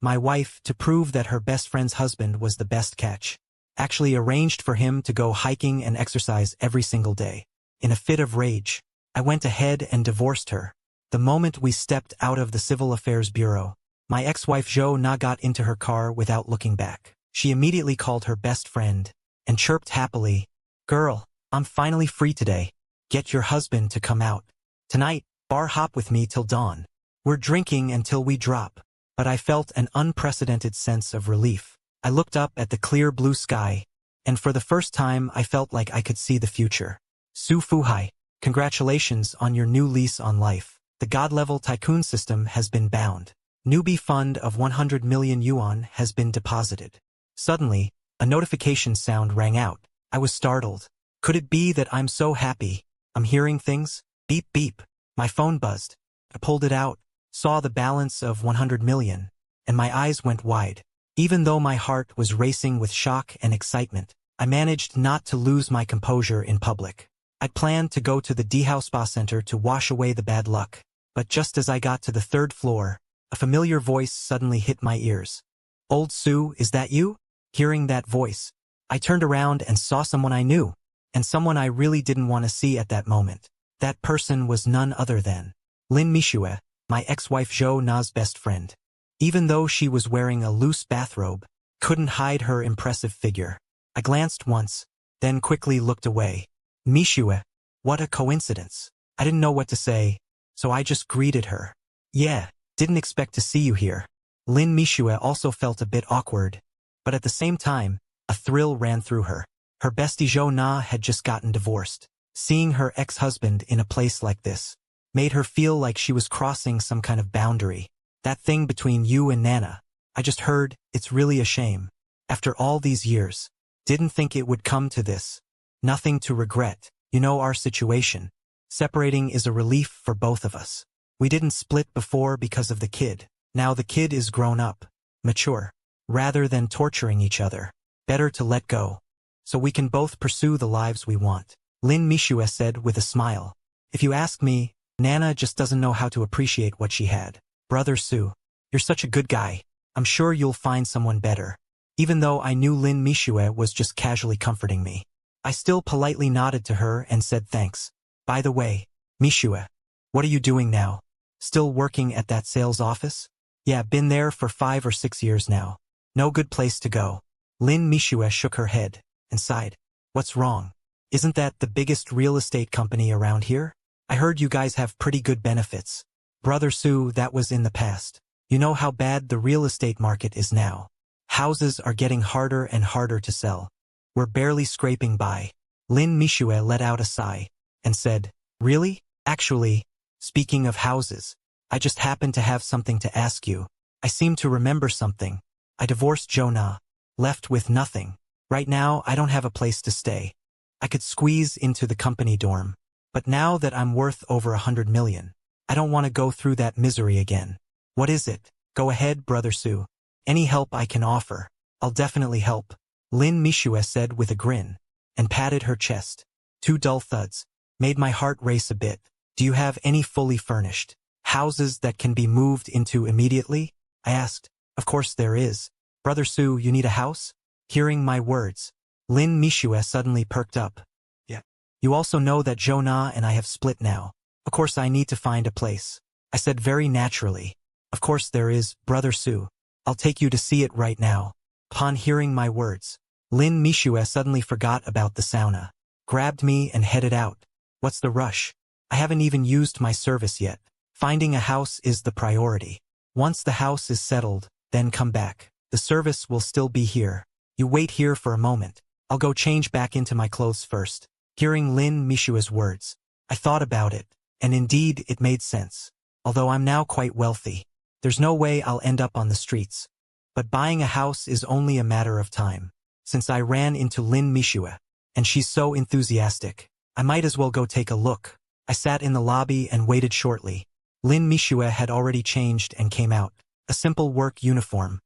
My wife, to prove that her best friend's husband was the best catch, actually arranged for him to go hiking and exercise every single day. In a fit of rage, I went ahead and divorced her. The moment we stepped out of the Civil Affairs Bureau, my ex-wife Zhou Na got into her car without looking back. She immediately called her best friend and chirped happily, "Girl, I'm finally free today. Get your husband to come out. Tonight, bar hop with me till dawn. We're drinking until we drop." But I felt an unprecedented sense of relief. I looked up at the clear blue sky, and for the first time I felt like I could see the future. Su Fuhai, congratulations on your new lease on life. The god-level Tycoon System has been bound. Newbie fund of 100 million yuan has been deposited. Suddenly, a notification sound rang out. I was startled. Could it be that I'm so happy? I'm hearing things? Beep beep. My phone buzzed. I pulled it out, saw the balance of 100 million, and my eyes went wide. Even though my heart was racing with shock and excitement, I managed not to lose my composure in public. I'd planned to go to the Dihao Spa Center to wash away the bad luck, but just as I got to the third floor, a familiar voice suddenly hit my ears. "Old Su, is that you?" Hearing that voice, I turned around and saw someone I knew, and someone I really didn't want to see at that moment. That person was none other than Lin Mishue, my ex-wife Zhou Na's best friend. Even though she was wearing a loose bathrobe, couldn't hide her impressive figure. I glanced once, then quickly looked away. "Mishue, what a coincidence." I didn't know what to say, so I just greeted her. "Yeah, didn't expect to see you here." Lin Mishue also felt a bit awkward, but at the same time, a thrill ran through her. Her bestie Zhou Na had just gotten divorced. Seeing her ex-husband in a place like this made her feel like she was crossing some kind of boundary. "That thing between you and Nana, I just heard, it's really a shame. After all these years, didn't think it would come to this. Nothing to regret. You know our situation. Separating is a relief for both of us. We didn't split before because of the kid. Now the kid is grown up, mature. Rather than torturing each other, better to let go, so we can both pursue the lives we want." Lin Mishue said with a smile. "If you ask me, Nana just doesn't know how to appreciate what she had. Brother Su, you're such a good guy. I'm sure you'll find someone better." Even though I knew Lin Mishue was just casually comforting me, I still politely nodded to her and said thanks. "By the way, Mishue, what are you doing now? Still working at that sales office?" "Yeah, been there for 5 or 6 years now. No good place to go." Lin Mishue shook her head and sighed. "What's wrong? Isn't that the biggest real estate company around here? I heard you guys have pretty good benefits." "Brother Su, that was in the past. You know how bad the real estate market is now. Houses are getting harder and harder to sell. We're barely scraping by." Lin Mishue let out a sigh and said, "Really? Actually, speaking of houses, I just happened to have something to ask you. I seem to remember something. I divorced Zhou Na, left with nothing. Right now, I don't have a place to stay. I could squeeze into the company dorm. But now that I'm worth over 100 million, I don't want to go through that misery again." "What is it? Go ahead, Brother Su. Any help I can offer, I'll definitely help," Lin Mishue said with a grin, and patted her chest. 2 dull thuds made my heart race a bit. "Do you have any fully furnished houses that can be moved into immediately?" I asked. "Of course there is. Brother Su, you need a house?" Hearing my words, Lin Mishue suddenly perked up. "Yeah. You also know that Zhou Na and I have split now. Of course I need to find a place." I said very naturally. "Of course there is, Brother Su. I'll take you to see it right now." Upon hearing my words, Lin Mishue suddenly forgot about the sauna, grabbed me and headed out. "What's the rush? I haven't even used my service yet. Finding a house is the priority. Once the house is settled, then come back. The service will still be here. You wait here for a moment. I'll go change back into my clothes first." Hearing Lin Mishue's words, I thought about it, and indeed it made sense. Although I'm now quite wealthy, there's no way I'll end up on the streets. But buying a house is only a matter of time. Since I ran into Lin Mishue, and she's so enthusiastic, I might as well go take a look. I sat in the lobby and waited shortly. Lin Mishue had already changed and came out, a simple work uniform.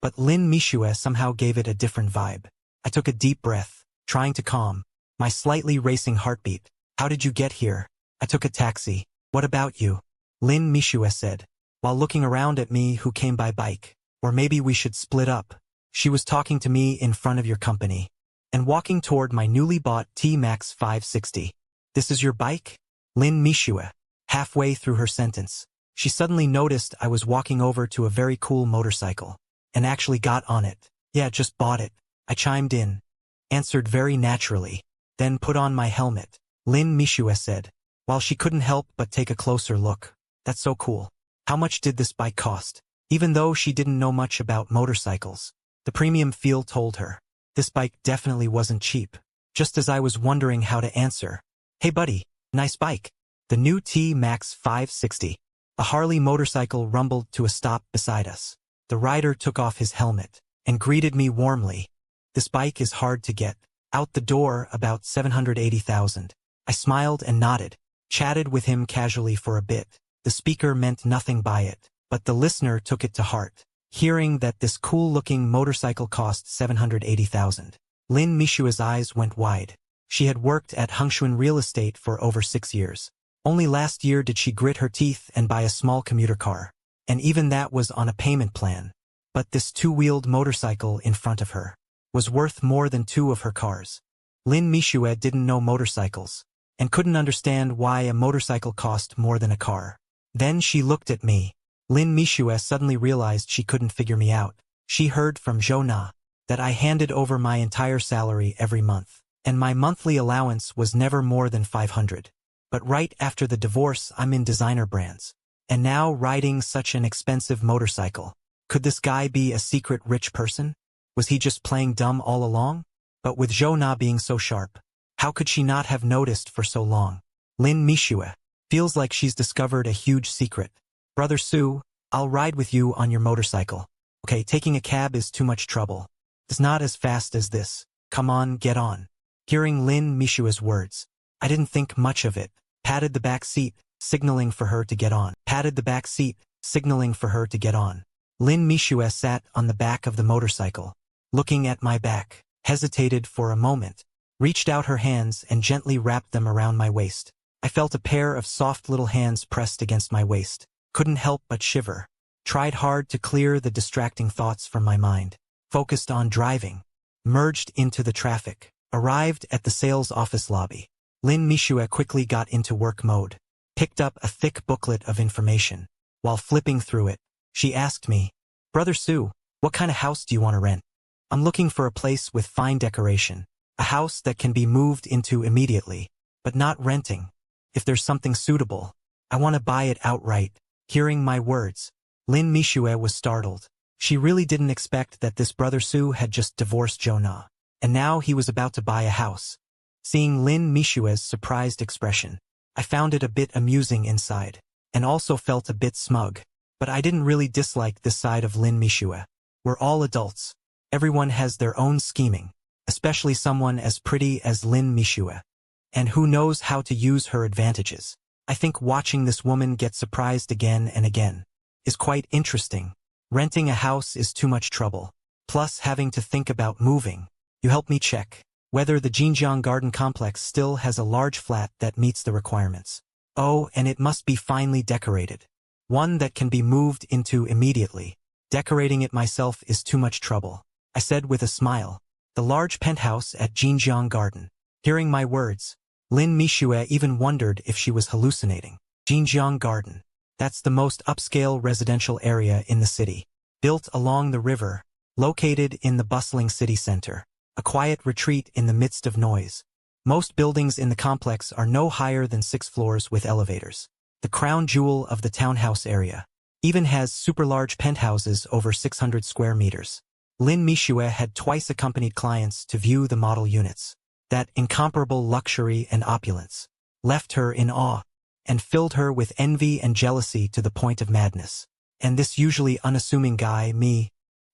But Lin Mishue somehow gave it a different vibe. I took a deep breath, trying to calm my slightly racing heartbeat. "How did you get here?" "I took a taxi. What about you?" Lin Mishue said, while looking around at me who came by bike. Or maybe we should split up. She was talking to me in front of your company and walking toward my newly bought T-Max 560. This is your bike? Lin Mishue. Halfway through her sentence, she suddenly noticed I was walking over to a very cool motorcycle and actually got on it. Yeah, just bought it. I chimed in, answered very naturally, then put on my helmet. Lin Mishue said, while she couldn't help but take a closer look. That's so cool. How much did this bike cost? Even though she didn't know much about motorcycles, the premium feel told her. This bike definitely wasn't cheap. Just as I was wondering how to answer. Hey buddy, nice bike. The new T-Max 560. A Harley motorcycle rumbled to a stop beside us. The rider took off his helmet and greeted me warmly. This bike is hard to get. Out the door, about 780,000. I smiled and nodded, chatted with him casually for a bit. The speaker meant nothing by it, but the listener took it to heart. Hearing that this cool-looking motorcycle cost 780,000. Lin Mishua's eyes went wide. She had worked at Hengshuan Real Estate for over 6 years. Only last year did she grit her teeth and buy a small commuter car. And even that was on a payment plan. But this two-wheeled motorcycle in front of her was worth more than 2 of her cars. Lin Mishue didn't know motorcycles and couldn't understand why a motorcycle cost more than a car. Then she looked at me. Lin Mishue suddenly realized she couldn't figure me out. She heard from Zhou Na that I handed over my entire salary every month, and my monthly allowance was never more than 500. But right after the divorce, I'm in designer brands, and now riding such an expensive motorcycle. Could this guy be a secret rich person? Was he just playing dumb all along? But with Zhou Na being so sharp, how could she not have noticed for so long? Lin Mishue feels like she's discovered a huge secret. Brother Su, I'll ride with you on your motorcycle. Okay, taking a cab is too much trouble. It's not as fast as this. Come on, get on. Hearing Lin Mishua's words, I didn't think much of it. Patted the back seat, signaling for her to get on. Patted the back seat, signaling for her to get on. Lin Mishue sat on the back of the motorcycle, looking at my back, hesitated for a moment, reached out her hands and gently wrapped them around my waist. I felt a pair of soft little hands pressed against my waist. Couldn't help but shiver. Tried hard to clear the distracting thoughts from my mind. Focused on driving. Merged into the traffic. Arrived at the sales office lobby. Lin Mishue quickly got into work mode. Picked up a thick booklet of information. While flipping through it, she asked me, Brother Su, what kind of house do you want to rent? I'm looking for a place with fine decoration. A house that can be moved into immediately, but not renting. If there's something suitable, I want to buy it outright. Hearing my words, Lin Mishue was startled. She really didn't expect that this Brother Su had just divorced Zhou Na, and now he was about to buy a house. Seeing Lin Mishue's surprised expression, I found it a bit amusing inside, and also felt a bit smug. But I didn't really dislike this side of Lin Mishue. We're all adults. Everyone has their own scheming, especially someone as pretty as Lin Mishue. And who knows how to use her advantages. I think watching this woman get surprised again and again is quite interesting. Renting a house is too much trouble. Plus having to think about moving. You help me check whether the Jinjiang Garden Complex still has a large flat that meets the requirements. Oh, and it must be finely decorated. One that can be moved into immediately. Decorating it myself is too much trouble, I said with a smile. The large penthouse at Jinjiang Garden. Hearing my words, Lin Mishue even wondered if she was hallucinating. Jinjiang Garden. That's the most upscale residential area in the city. Built along the river, located in the bustling city center. A quiet retreat in the midst of noise. Most buildings in the complex are no higher than 6 floors with elevators. The crown jewel of the townhouse area. Even has super large penthouses over 600 square meters. Lin Mishue had twice accompanied clients to view the model units. That incomparable luxury and opulence left her in awe and filled her with envy and jealousy to the point of madness. And this usually unassuming guy, me,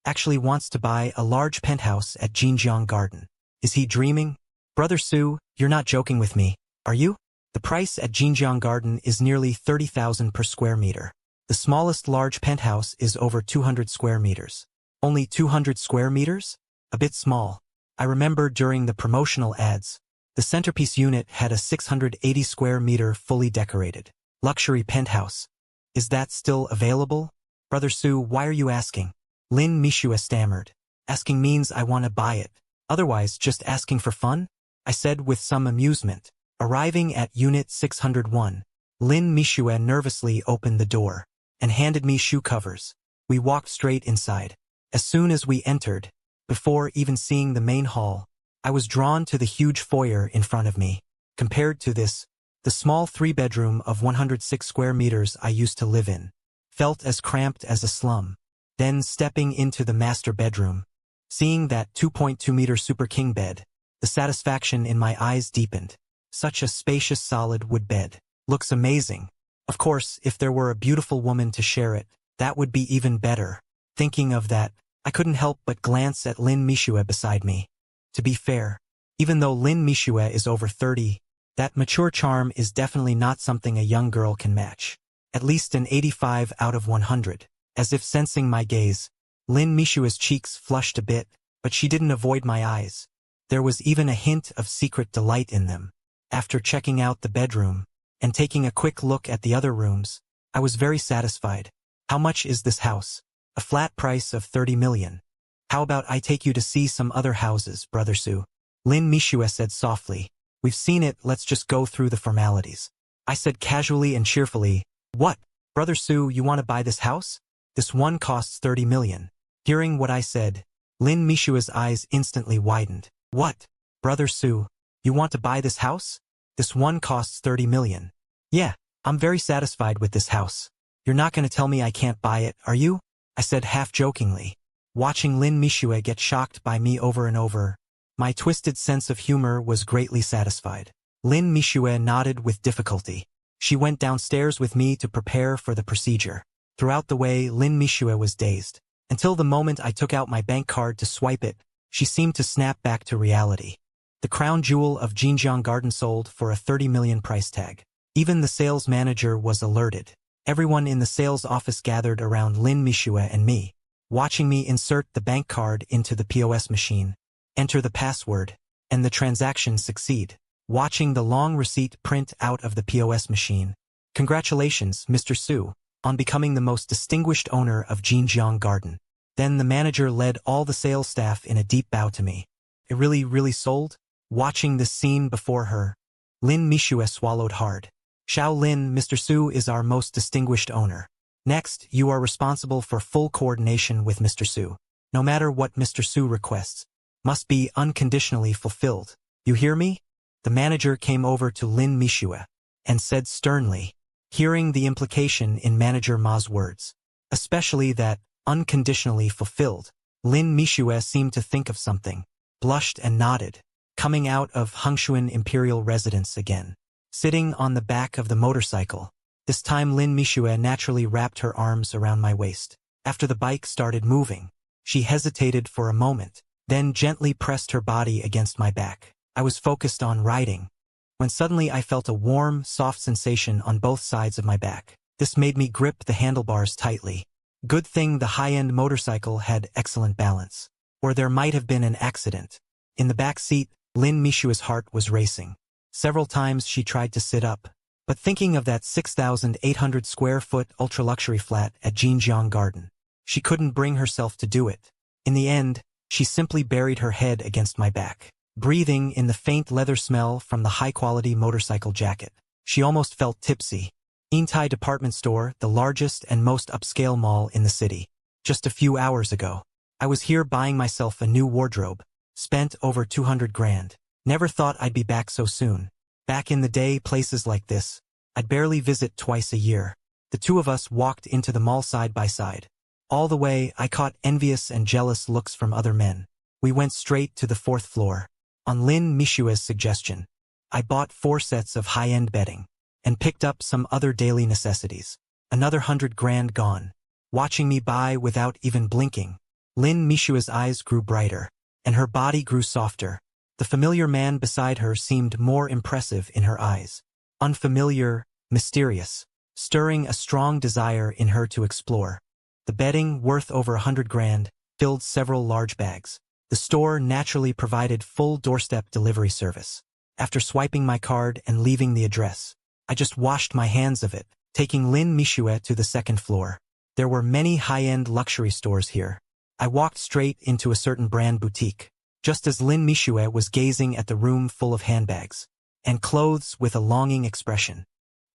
actually wants to buy a large penthouse at Jinjiang Garden. Is he dreaming? Brother Su, you're not joking with me, are you? The price at Jinjiang Garden is nearly 30,000 per square meter. The smallest large penthouse is over 200 square meters. Only 200 square meters? A bit small. I remember during the promotional ads, the centerpiece unit had a 680 square meter fully decorated luxury penthouse. Is that still available? Brother Su, why are you asking? Lin Mishua stammered. Asking means I want to buy it. Otherwise, just asking for fun? I said with some amusement. Arriving at Unit 601, Lin Mishua nervously opened the door and handed me shoe covers. We walked straight inside. As soon as we entered, before even seeing the main hall, I was drawn to the huge foyer in front of me. Compared to this, the small 3-bedroom of 106 square meters I used to live in felt as cramped as a slum. Then stepping into the master bedroom, seeing that 2.2-meter super king bed, the satisfaction in my eyes deepened. Such a spacious solid wood bed. Looks amazing. Of course, if there were a beautiful woman to share it, that would be even better. Thinking of that, I couldn't help but glance at Lin Mishua beside me. To be fair, even though Lin Mishua is over 30, that mature charm is definitely not something a young girl can match. At least an 85 out of 100. As if sensing my gaze, Lin Mishua's cheeks flushed a bit, but she didn't avoid my eyes. There was even a hint of secret delight in them. After checking out the bedroom and taking a quick look at the other rooms, I was very satisfied. How much is this house? A flat price of 30 million. How about I take you to see some other houses, Brother Su? Lin Mishua said softly. We've seen it, let's just go through the formalities. I said casually and cheerfully, what? Brother Su, you want to buy this house? This one costs 30 million. Hearing what I said, Lin Mishua's eyes instantly widened. What? Brother Su, you want to buy this house? This one costs 30 million. Yeah, I'm very satisfied with this house. You're not going to tell me I can't buy it, are you? I said half-jokingly. Watching Lin Mishua get shocked by me over and over, my twisted sense of humor was greatly satisfied. Lin Mishua nodded with difficulty. She went downstairs with me to prepare for the procedure. Throughout the way, Lin Mishua was dazed. Until the moment I took out my bank card to swipe it, she seemed to snap back to reality. The crown jewel of Jinjiang Garden sold for a 30 million price tag. Even the sales manager was alerted. Everyone in the sales office gathered around Lin Mishua and me, watching me insert the bank card into the POS machine, enter the password, and the transaction succeed. Watching the long receipt print out of the POS machine. Congratulations, Mr. Su, on becoming the most distinguished owner of Jinjiang Garden. Then the manager led all the sales staff in a deep bow to me. It really sold? Watching this scene before her, Lin Mishua swallowed hard. Xiao Lin, Mr. Su is our most distinguished owner. Next, you are responsible for full coordination with Mr. Su. No matter what Mr. Su requests, must be unconditionally fulfilled. You hear me? The manager came over to Lin Mishua and said sternly, hearing the implication in Manager Ma's words, especially that unconditionally fulfilled. Lin Mishua seemed to think of something, blushed and nodded, coming out of Hengshuan Imperial Residence again. Sitting on the back of the motorcycle, this time Lin Mishua naturally wrapped her arms around my waist. After the bike started moving, she hesitated for a moment, then gently pressed her body against my back. I was focused on riding, when suddenly I felt a warm, soft sensation on both sides of my back. This made me grip the handlebars tightly. Good thing the high-end motorcycle had excellent balance, or there might have been an accident. In the back seat, Lin Mishua's heart was racing. Several times she tried to sit up, but thinking of that 6,800 square foot ultra-luxury flat at Jinjiang Garden, she couldn't bring herself to do it. In the end, she simply buried her head against my back, breathing in the faint leather smell from the high-quality motorcycle jacket. She almost felt tipsy. Intai Department Store, the largest and most upscale mall in the city. Just a few hours ago, I was here buying myself a new wardrobe. Spent over 200 grand. Never thought I'd be back so soon. Back in the day, places like this, I'd barely visit twice a year. The two of us walked into the mall side by side. All the way, I caught envious and jealous looks from other men. We went straight to the 4th floor. On Lin Mishua's suggestion, I bought 4 sets of high-end bedding and picked up some other daily necessities. Another 100 grand gone. Watching me buy without even blinking, Lin Mishua's eyes grew brighter, and her body grew softer. The familiar man beside her seemed more impressive in her eyes. Unfamiliar, mysterious, stirring a strong desire in her to explore. The bedding, worth over 100 grand, filled several large bags. The store naturally provided full doorstep delivery service. After swiping my card and leaving the address, I just washed my hands of it, taking Lin Mishua to the 2nd floor. There were many high-end luxury stores here. I walked straight into a certain brand boutique, just as Lin Mishue was gazing at the room full of handbags and clothes with a longing expression.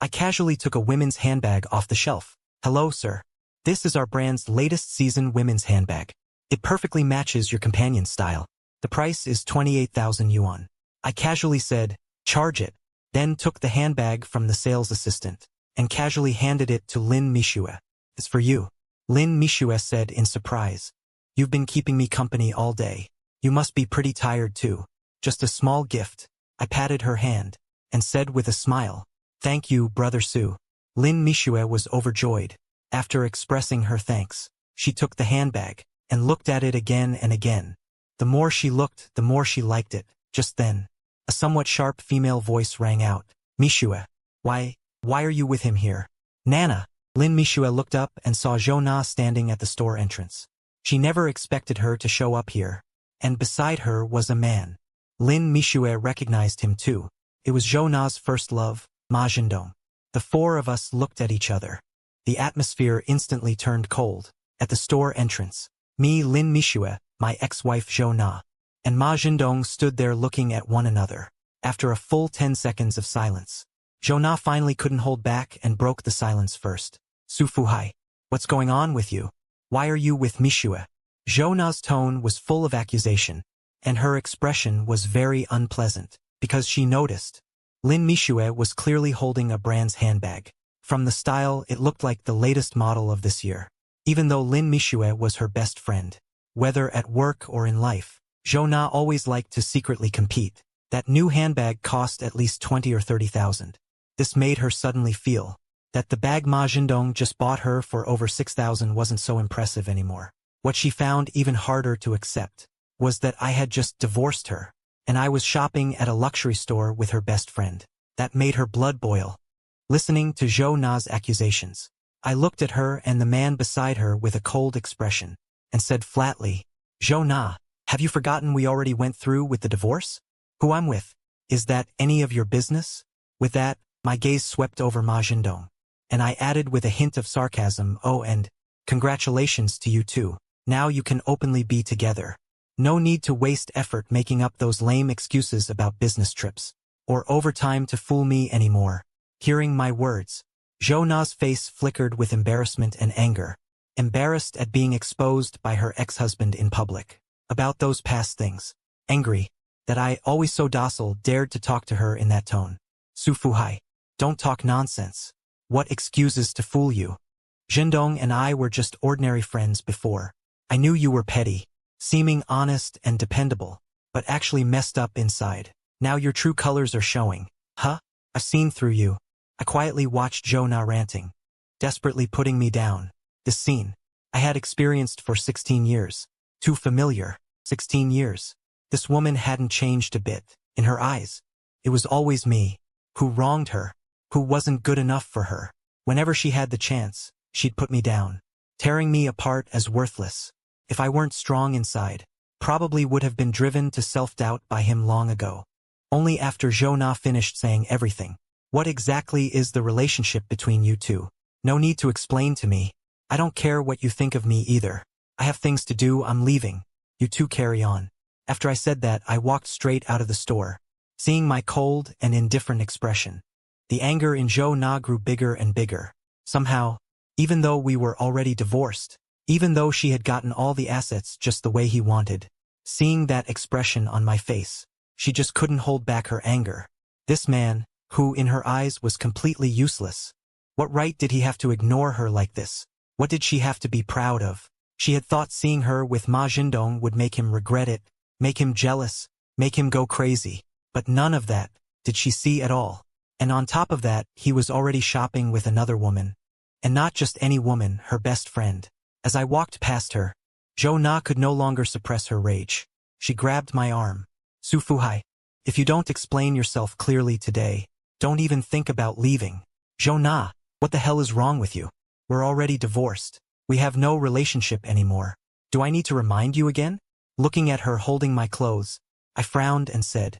I casually took a women's handbag off the shelf. "Hello, sir. This is our brand's latest season women's handbag. It perfectly matches your companion's style. The price is 28,000 yuan. I casually said, "Charge it," then took the handbag from the sales assistant and casually handed it to Lin Mishue. "It's for you," Lin Mishue said in surprise. "You've been keeping me company all day. You must be pretty tired too. Just a small gift." I patted her hand and said with a smile, "Thank you, Brother Su." Lin Mishue was overjoyed. After expressing her thanks, she took the handbag and looked at it again and again. The more she looked, the more she liked it. Just then, a somewhat sharp female voice rang out. "Mishue, why are you with him here?" "Nana." Lin Mishue looked up and saw Zhou standing at the store entrance. She never expected her to show up here, and beside her was a man. Lin Mishue recognized him too. It was Zhou's first love, Ma Zhendong. The four of us looked at each other. The atmosphere instantly turned cold. At the store entrance, me, Lin Mishue, my ex-wife Zhou, and Ma Zhendong stood there looking at one another. After a full 10 seconds of silence, Zhou finally couldn't hold back and broke the silence first. "Su Fuhai, what's going on with you? Why are you with Mishue?" Zhou's tone was full of accusation, and her expression was very unpleasant, because she noticed Lin Mishue was clearly holding a brand's handbag. From the style, it looked like the latest model of this year. Even though Lin Mishue was her best friend, whether at work or in life, Zhou always liked to secretly compete. That new handbag cost at least 20 or 30,000. This made her suddenly feel that the bag Ma Zhendong just bought her for over 6,000 wasn't so impressive anymore. What she found even harder to accept was that I had just divorced her, and I was shopping at a luxury store with her best friend. That made her blood boil. Listening to Zhou's accusations, I looked at her and the man beside her with a cold expression, and said flatly, "Zhou, have you forgotten we already went through with the divorce? Who I'm with, is that any of your business?" With that, my gaze swept over Ma Zhendong, and I added with a hint of sarcasm, "Oh, and congratulations to you too. Now you can openly be together. No need to waste effort making up those lame excuses about business trips or overtime to fool me anymore." Hearing my words, Zhou's face flickered with embarrassment and anger, embarrassed at being exposed by her ex-husband in public about those past things, angry that I, always so docile, dared to talk to her in that tone. "Su Fuhai, don't talk nonsense. What excuses to fool you? Zhendong and I were just ordinary friends before. I knew you were petty, seeming honest and dependable, but actually messed up inside. Now your true colors are showing. Huh? I've seen through you." I quietly watched Zhou ranting, desperately putting me down. This scene I had experienced for 16 years. Too familiar. 16 years. This woman hadn't changed a bit. In her eyes, it was always me, who wronged her, who wasn't good enough for her. Whenever she had the chance, she'd put me down, tearing me apart as worthless. If I weren't strong inside, probably would have been driven to self-doubt by him long ago. Only after Zhou finished saying everything. "What exactly is the relationship between you two? No need to explain to me. I don't care what you think of me either. I have things to do, I'm leaving. You two carry on." After I said that, I walked straight out of the store, seeing my cold and indifferent expression. The anger in Zhou grew bigger and bigger. Somehow, even though we were already divorced, even though she had gotten all the assets just the way he wanted, seeing that expression on my face, she just couldn't hold back her anger. This man, who in her eyes was completely useless. What right did he have to ignore her like this? What did she have to be proud of? She had thought seeing her with Ma Zhendong would make him regret it, make him jealous, make him go crazy. But none of that did she see at all. And on top of that, he was already shopping with another woman. And not just any woman, her best friend. As I walked past her, Zhou could no longer suppress her rage. She grabbed my arm. "Su Fuhai, if you don't explain yourself clearly today, don't even think about leaving." "Zhou, what the hell is wrong with you? We're already divorced. We have no relationship anymore. Do I need to remind you again?" Looking at her holding my clothes, I frowned and said.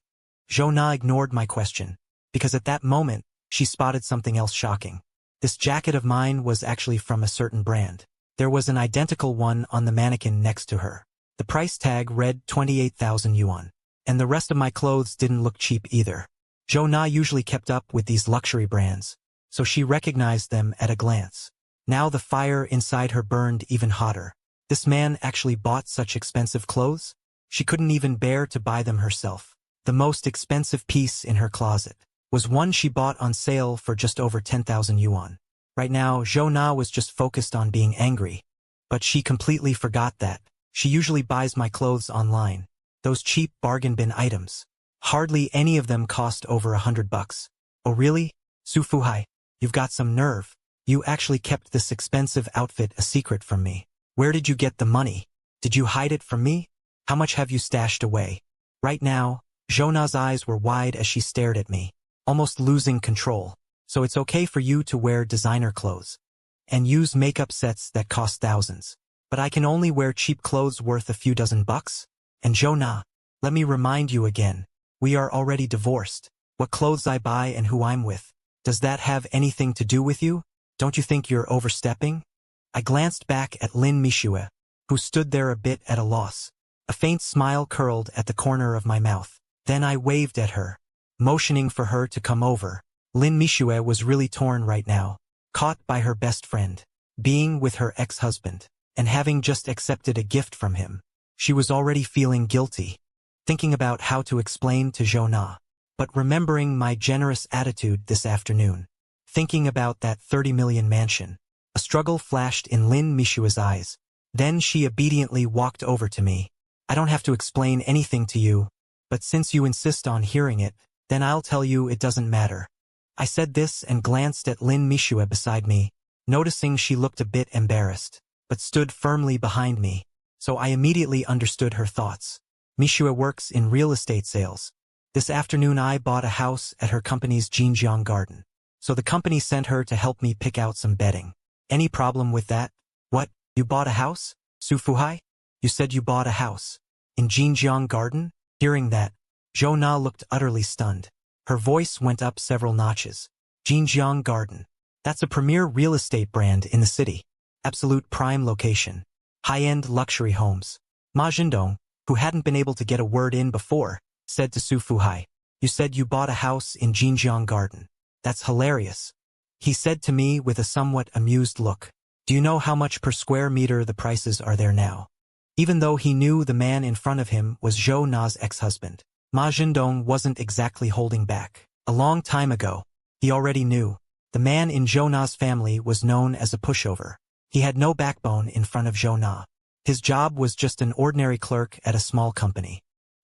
Zhou ignored my question, because at that moment, she spotted something else shocking. This jacket of mine was actually from a certain brand. There was an identical one on the mannequin next to her. The price tag read 28,000 yuan. And the rest of my clothes didn't look cheap either. Jo Na usually kept up with these luxury brands, so she recognized them at a glance. Now the fire inside her burned even hotter. This man actually bought such expensive clothes? She couldn't even bear to buy them herself. The most expensive piece in her closet was one she bought on sale for just over 10,000 yuan. Right now, Jo Na was just focused on being angry. But she completely forgot that. She usually buys my clothes online. Those cheap bargain bin items. Hardly any of them cost over $100. Oh really? Su Fuhai, you've got some nerve. You actually kept this expensive outfit a secret from me. Where did you get the money? Did you hide it from me? How much have you stashed away? Right now, Jo Na's eyes were wide as she stared at me, almost losing control. So it's okay for you to wear designer clothes and use makeup sets that cost thousands. But I can only wear cheap clothes worth a few dozen bucks? And Jo Na, let me remind you again, we are already divorced. What clothes I buy and who I'm with, does that have anything to do with you? Don't you think you're overstepping? I glanced back at Lin Mishue, who stood there a bit at a loss. A faint smile curled at the corner of my mouth. Then I waved at her, motioning for her to come over. Lin Mishue was really torn right now, caught by her best friend, being with her ex-husband, and having just accepted a gift from him. She was already feeling guilty, thinking about how to explain to Jo Na, but remembering my generous attitude this afternoon, thinking about that 30 million mansion. A struggle flashed in Lin Mishua's eyes. Then she obediently walked over to me. I don't have to explain anything to you, but since you insist on hearing it, then I'll tell you it doesn't matter. I said this and glanced at Lin Mishue beside me, noticing she looked a bit embarrassed, but stood firmly behind me, so I immediately understood her thoughts. Mishue works in real estate sales. This afternoon I bought a house at her company's Jinjiang garden, so the company sent her to help me pick out some bedding. Any problem with that? What, you bought a house? Su Fuhai? You said you bought a house in Jinjiang garden? Hearing that, Jo Na looked utterly stunned. Her voice went up several notches. Jinjiang Garden. That's a premier real estate brand in the city. Absolute prime location. High-end luxury homes. Ma Jindong, who hadn't been able to get a word in before, said to Su Fuhai, you said you bought a house in Jinjiang Garden. That's hilarious. He said to me with a somewhat amused look. Do you know how much per square meter the prices are there now? Even though he knew the man in front of him was Jo Na's ex-husband, Ma Jindong wasn't exactly holding back. A long time ago, he already knew. The man in Jo Na's family was known as a pushover. He had no backbone in front of Jo Na. His job was just an ordinary clerk at a small company,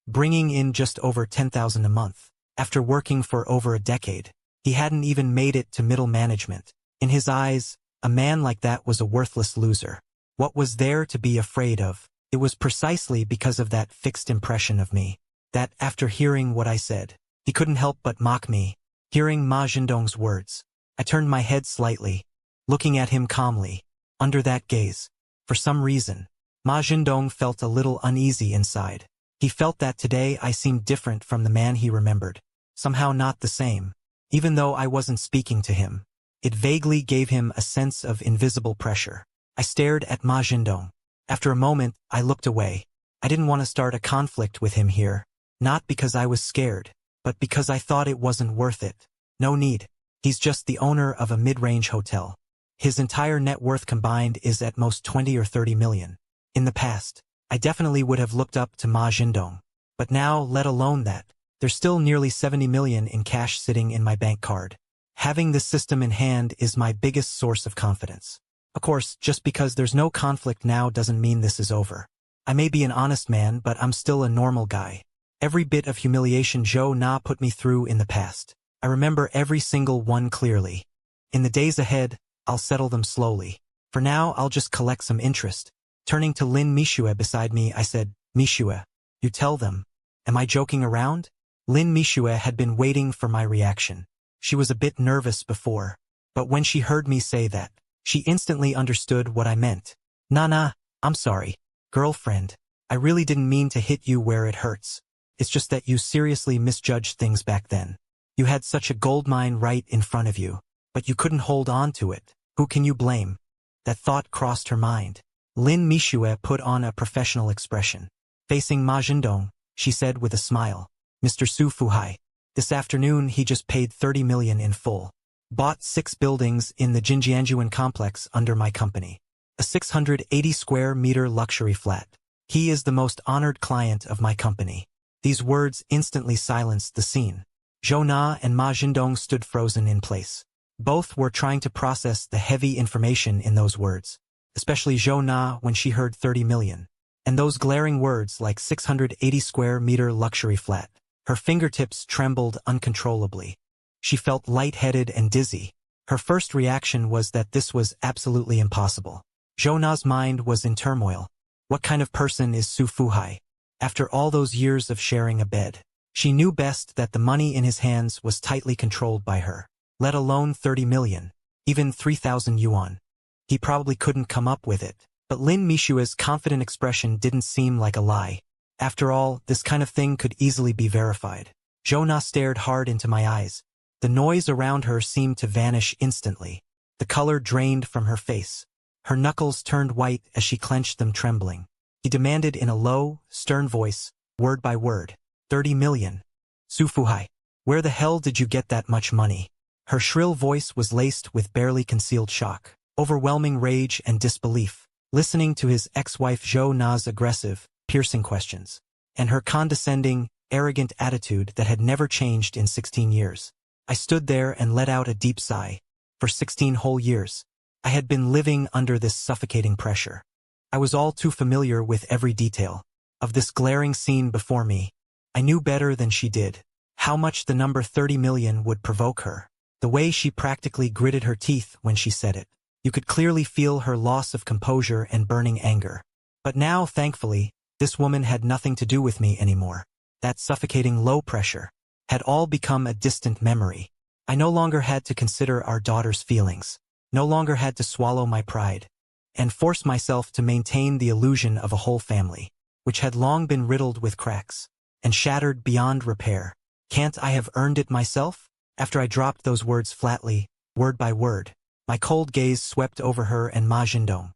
bringing in just over 10,000 a month. After working for over a decade, he hadn't even made it to middle management. In his eyes, a man like that was a worthless loser. What was there to be afraid of? It was precisely because of that fixed impression of me, that after hearing what I said, he couldn't help but mock me. Hearing Ma Jindong's words, I turned my head slightly, looking at him calmly. Under that gaze, for some reason, Ma Jindong felt a little uneasy inside. He felt that today I seemed different from the man he remembered, somehow not the same. Even though I wasn't speaking to him, it vaguely gave him a sense of invisible pressure. I stared at Ma Jindong. After a moment, I looked away. I didn't want to start a conflict with him here, not because I was scared, but because I thought it wasn't worth it. No need. He's just the owner of a mid-range hotel. His entire net worth combined is at most 20 or 30 million. In the past, I definitely would have looked up to Ma Jindong. But now, let alone that, there's still nearly 70 million in cash sitting in my bank card. Having this system in hand is my biggest source of confidence. Of course, just because there's no conflict now doesn't mean this is over. I may be an honest man, but I'm still a normal guy. Every bit of humiliation Jo Na put me through in the past, I remember every single one clearly. In the days ahead, I'll settle them slowly. For now, I'll just collect some interest. Turning to Lin Mishue beside me, I said, Mishue, you tell them. Am I joking around? Lin Mishue had been waiting for my reaction. She was a bit nervous before, but when she heard me say that, she instantly understood what I meant. Nah, I'm sorry, girlfriend. I really didn't mean to hit you where it hurts. It's just that you seriously misjudged things back then. You had such a goldmine right in front of you, but you couldn't hold on to it. Who can you blame? That thought crossed her mind. Lin Mishue put on a professional expression. Facing Ma Zhendong, she said with a smile, Mr. Su Fuhai. This afternoon he just paid 30 million in full. Bought 6 buildings in the Jinjianjuan complex under my company. A 680 square meter luxury flat. He is the most honored client of my company. These words instantly silenced the scene. Zhou Na and Ma Zhendong stood frozen in place. Both were trying to process the heavy information in those words, especially Zhou Na when she heard 30 million. And those glaring words like 680 square meter luxury flat. Her fingertips trembled uncontrollably. She felt lightheaded and dizzy. Her first reaction was that this was absolutely impossible. Zhou Na's mind was in turmoil. What kind of person is Su Fuhai? After all those years of sharing a bed, she knew best that the money in his hands was tightly controlled by her. Let alone 30 million, even 3,000 yuan. He probably couldn't come up with it. But Lin Mishua's confident expression didn't seem like a lie. After all, this kind of thing could easily be verified. Zhou Na stared hard into my eyes. The noise around her seemed to vanish instantly. The color drained from her face. Her knuckles turned white as she clenched them, trembling. He demanded in a low, stern voice, word by word, 30 million. Su Fuhai, where the hell did you get that much money? Her shrill voice was laced with barely concealed shock, overwhelming rage and disbelief. Listening to his ex-wife Zhou Na's aggressive, piercing questions, and her condescending, arrogant attitude that had never changed in 16 years. I stood there and let out a deep sigh. For 16 whole years, I had been living under this suffocating pressure. I was all too familiar with every detail of this glaring scene before me. I knew better than she did how much the number 30 million would provoke her. The way she practically gritted her teeth when she said it. You could clearly feel her loss of composure and burning anger. But now, thankfully, this woman had nothing to do with me anymore. That suffocating low pressure had all become a distant memory. I no longer had to consider our daughter's feelings, no longer had to swallow my pride, and force myself to maintain the illusion of a whole family, which had long been riddled with cracks, and shattered beyond repair. Can't I have earned it myself? After I dropped those words flatly, word by word, my cold gaze swept over her and Ma Zhendong.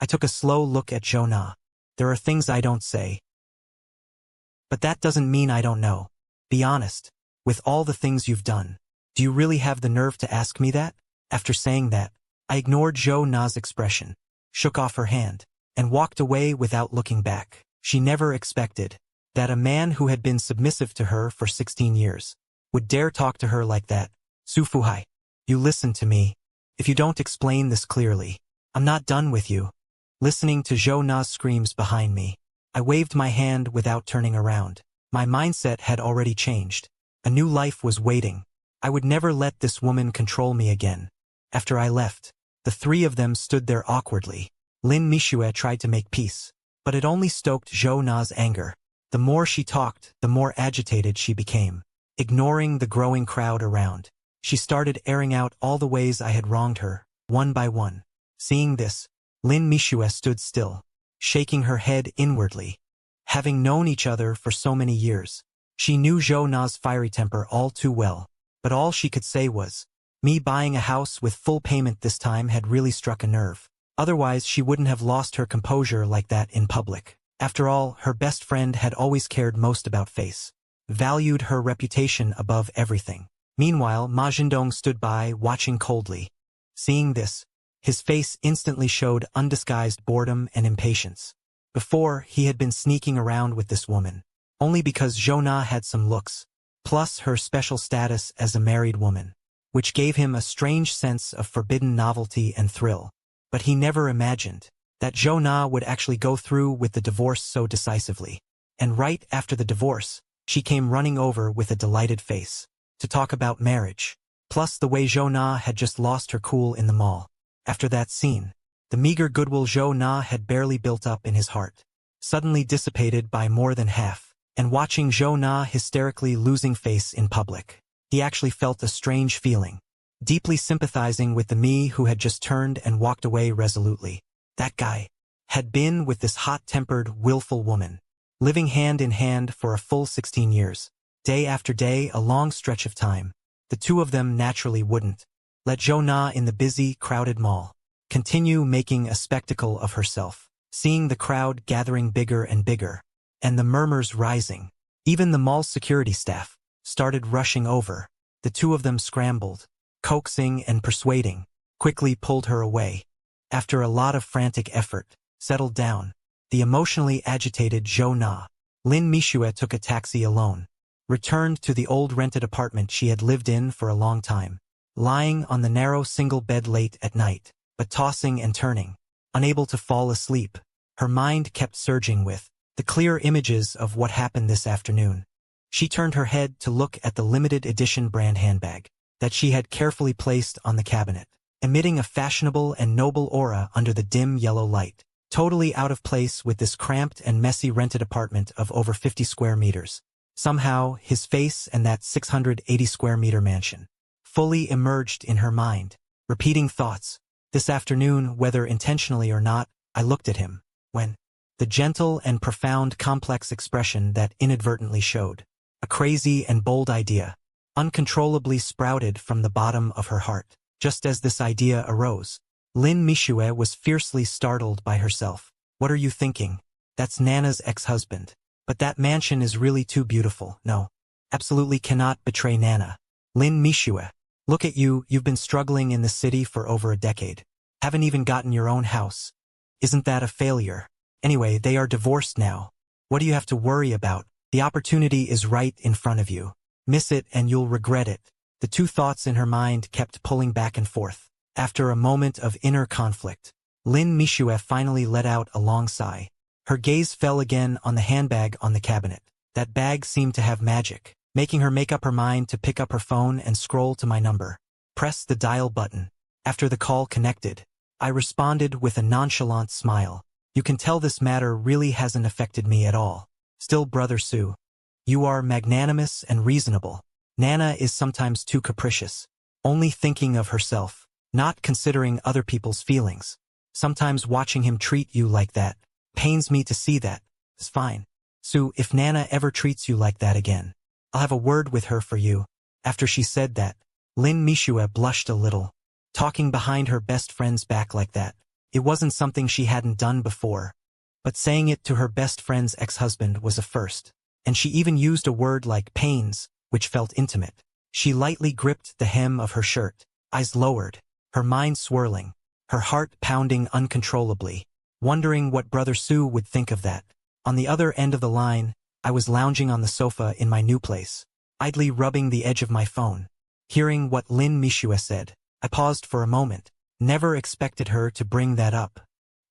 I took a slow look at Zhou Na. There are things I don't say. But that doesn't mean I don't know. Be honest. With all the things you've done, do you really have the nerve to ask me that? After saying that, I ignored Zhou Na's expression, shook off her hand, and walked away without looking back. She never expected that a man who had been submissive to her for 16 years would dare talk to her like that. Su Fuhai, you listen to me. If you don't explain this clearly, I'm not done with you. Listening to Zhou Na's screams behind me, I waved my hand without turning around. My mindset had already changed. A new life was waiting. I would never let this woman control me again. After I left, the three of them stood there awkwardly. Lin Mishue tried to make peace, but it only stoked Zhou Na's anger. The more she talked, the more agitated she became. Ignoring the growing crowd around, she started airing out all the ways I had wronged her, one by one. Seeing this, Lin Mishue stood still, shaking her head inwardly. Having known each other for so many years, she knew Zhou Na's fiery temper all too well, but all she could say was, me buying a house with full payment this time had really struck a nerve. Otherwise she wouldn't have lost her composure like that in public. After all, her best friend had always cared most about face, valued her reputation above everything. Meanwhile, Ma Zhendong stood by, watching coldly. Seeing this, his face instantly showed undisguised boredom and impatience. Before, he had been sneaking around with this woman, only because Zhou Na had some looks, plus her special status as a married woman, which gave him a strange sense of forbidden novelty and thrill. But he never imagined that Zhou Na would actually go through with the divorce so decisively. And right after the divorce, she came running over with a delighted face to talk about marriage, plus the way Zhou Na had just lost her cool in the mall. After that scene, the meager goodwill Zhou Na had barely built up in his heart suddenly dissipated by more than half, and watching Zhou Na hysterically losing face in public, he actually felt a strange feeling, deeply sympathizing with the me who had just turned and walked away resolutely. That guy had been with this hot-tempered, willful woman, living hand in hand for a full 16 years, day after day, a long stretch of time. The two of them naturally wouldn't let Zhou Na in the busy, crowded mall. continue making a spectacle of herself, seeing the crowd gathering bigger and bigger, and the murmurs rising. Even the mall's security staff started rushing over. The two of them scrambled, coaxing and persuading, quickly pulled her away. After a lot of frantic effort, settled down. The emotionally agitated Zhou Na, Lin Mishue took a taxi alone, returned to the old rented apartment she had lived in for a long time, lying on the narrow single bed late at night, but tossing and turning, unable to fall asleep. Her mind kept surging with the clear images of what happened this afternoon. She turned her head to look at the limited edition brand handbag that she had carefully placed on the cabinet, emitting a fashionable and noble aura under the dim yellow light, totally out of place with this cramped and messy rented apartment of over 50 square meters. Somehow, his face and that 680 square meter mansion fully emerged in her mind, repeating thoughts. This afternoon, whether intentionally or not, I looked at him, when the gentle and profound complex expression that inadvertently showed a crazy and bold idea uncontrollably sprouted from the bottom of her heart. Just as this idea arose, Lin Mishue was fiercely startled by herself. What are you thinking? That's Nana's ex-husband. But that mansion is really too beautiful. No, absolutely cannot betray Nana. Lin Mishue, look at you, you've been struggling in the city for over a decade. Haven't even gotten your own house. Isn't that a failure? Anyway, they are divorced now. What do you have to worry about? The opportunity is right in front of you. Miss it and you'll regret it. The two thoughts in her mind kept pulling back and forth. After a moment of inner conflict, Lin Mishue finally let out a long sigh. Her gaze fell again on the handbag on the cabinet. That bag seemed to have magic, making her make up her mind to pick up her phone and scroll to my number. Press the dial button. After the call connected, I responded with a nonchalant smile. You can tell this matter really hasn't affected me at all. Still, Brother Su, you are magnanimous and reasonable. Nana is sometimes too capricious, only thinking of herself, not considering other people's feelings. Sometimes watching him treat you like that pains me to see that. It's fine. Su, if Nana ever treats you like that again, I'll have a word with her for you. After she said that, Lin Mishue blushed a little. Talking behind her best friend's back like that, it wasn't something she hadn't done before. But saying it to her best friend's ex-husband was a first. And she even used a word like pains, which felt intimate. She lightly gripped the hem of her shirt, eyes lowered, her mind swirling, her heart pounding uncontrollably, wondering what Brother Su would think of that. On the other end of the line, I was lounging on the sofa in my new place, idly rubbing the edge of my phone. Hearing what Lin Mishue said, I paused for a moment. Never expected her to bring that up.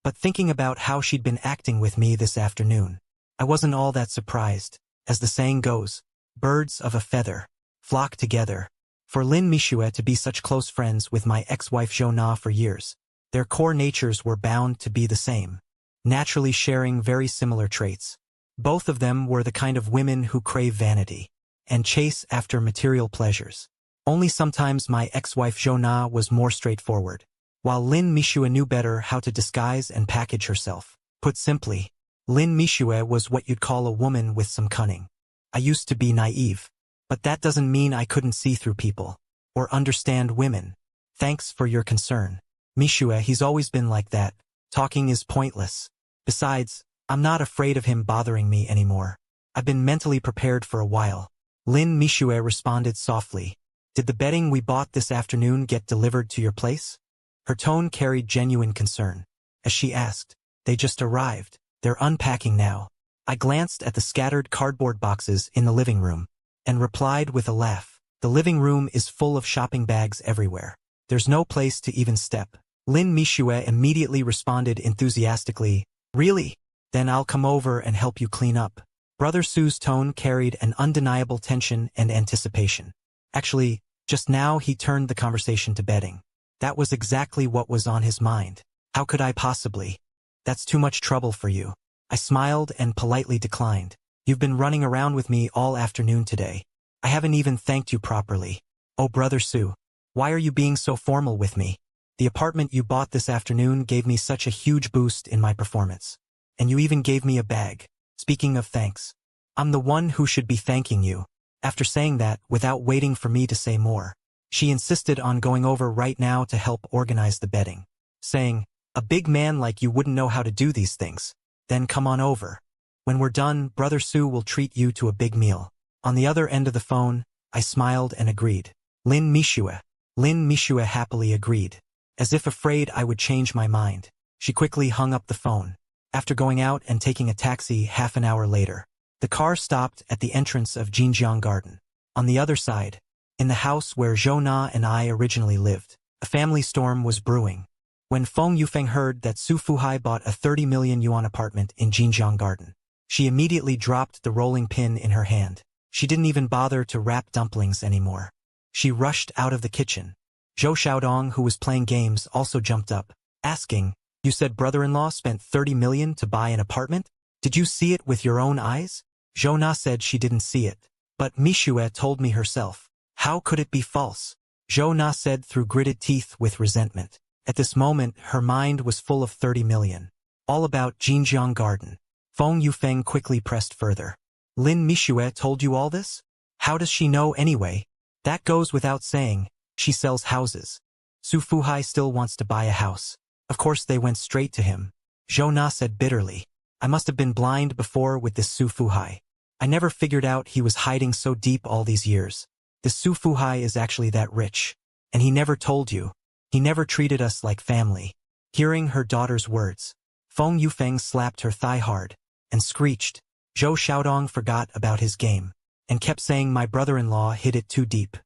But thinking about how she'd been acting with me this afternoon, I wasn't all that surprised. As the saying goes, birds of a feather flock together. For Lin Mishue to be such close friends with my ex-wife Zhou Na for years, their core natures were bound to be the same, naturally sharing very similar traits. Both of them were the kind of women who crave vanity and chase after material pleasures. Only sometimes my ex-wife Zhou Na was more straightforward, while Lin Mishue knew better how to disguise and package herself. Put simply, Lin Mishue was what you'd call a woman with some cunning. I used to be naive, but that doesn't mean I couldn't see through people or understand women. Thanks for your concern. Mishue, he's always been like that. Talking is pointless. Besides, I'm not afraid of him bothering me anymore. I've been mentally prepared for a while. Lin Mishue responded softly. Did the bedding we bought this afternoon get delivered to your place? Her tone carried genuine concern. As she asked, they just arrived. They're unpacking now. I glanced at the scattered cardboard boxes in the living room and replied with a laugh. The living room is full of shopping bags everywhere. There's no place to even step. Lin Mishue immediately responded enthusiastically. Really? Then I'll come over and help you clean up. Brother Su's tone carried an undeniable tension and anticipation. Actually, just now he turned the conversation to bedding. That was exactly what was on his mind. How could I possibly? That's too much trouble for you. I smiled and politely declined. You've been running around with me all afternoon today. I haven't even thanked you properly. Oh, Brother Su, why are you being so formal with me? The apartment you bought this afternoon gave me such a huge boost in my performance. And you even gave me a bag. Speaking of thanks, I'm the one who should be thanking you. After saying that, without waiting for me to say more, she insisted on going over right now to help organize the bedding. saying, "A big man like you wouldn't know how to do these things. Then come on over. When we're done, Brother Sue will treat you to a big meal." On the other end of the phone, I smiled and agreed. Lin Mishue. Lin Mishue happily agreed. As if afraid I would change my mind, she quickly hung up the phone. After going out and taking a taxi half an hour later, the car stopped at the entrance of Jinjiang Garden. On the other side, in the house where Zhou Na and I originally lived, a family storm was brewing. When Feng Yufeng heard that Su Fuhai bought a 30 million yuan apartment in Jinjiang Garden, she immediately dropped the rolling pin in her hand. She didn't even bother to wrap dumplings anymore. She rushed out of the kitchen. Zhou Xiaodong, who was playing games, also jumped up, asking, "You said brother-in-law spent 30 million to buy an apartment? Did you see it with your own eyes?" Zhou Na said she didn't see it. "But Mishue told me herself. How could it be false?" Zhou Na said through gritted teeth with resentment. At this moment, her mind was full of 30 million. All about Jinjiang Garden. Feng Yufeng quickly pressed further. "Lin Mishue told you all this? How does she know anyway? That goes without saying. She sells houses. Su Fuhai still wants to buy a house." Of course they went straight to him. Zhou Na said bitterly, "I must have been blind before with this Su Fuhai. I never figured out he was hiding so deep all these years. This Su Fuhai is actually that rich. And he never told you. He never treated us like family." Hearing her daughter's words, Feng Yufeng slapped her thigh hard and screeched. Zhou Xiaodong forgot about his game and kept saying my brother-in-law hid it too deep.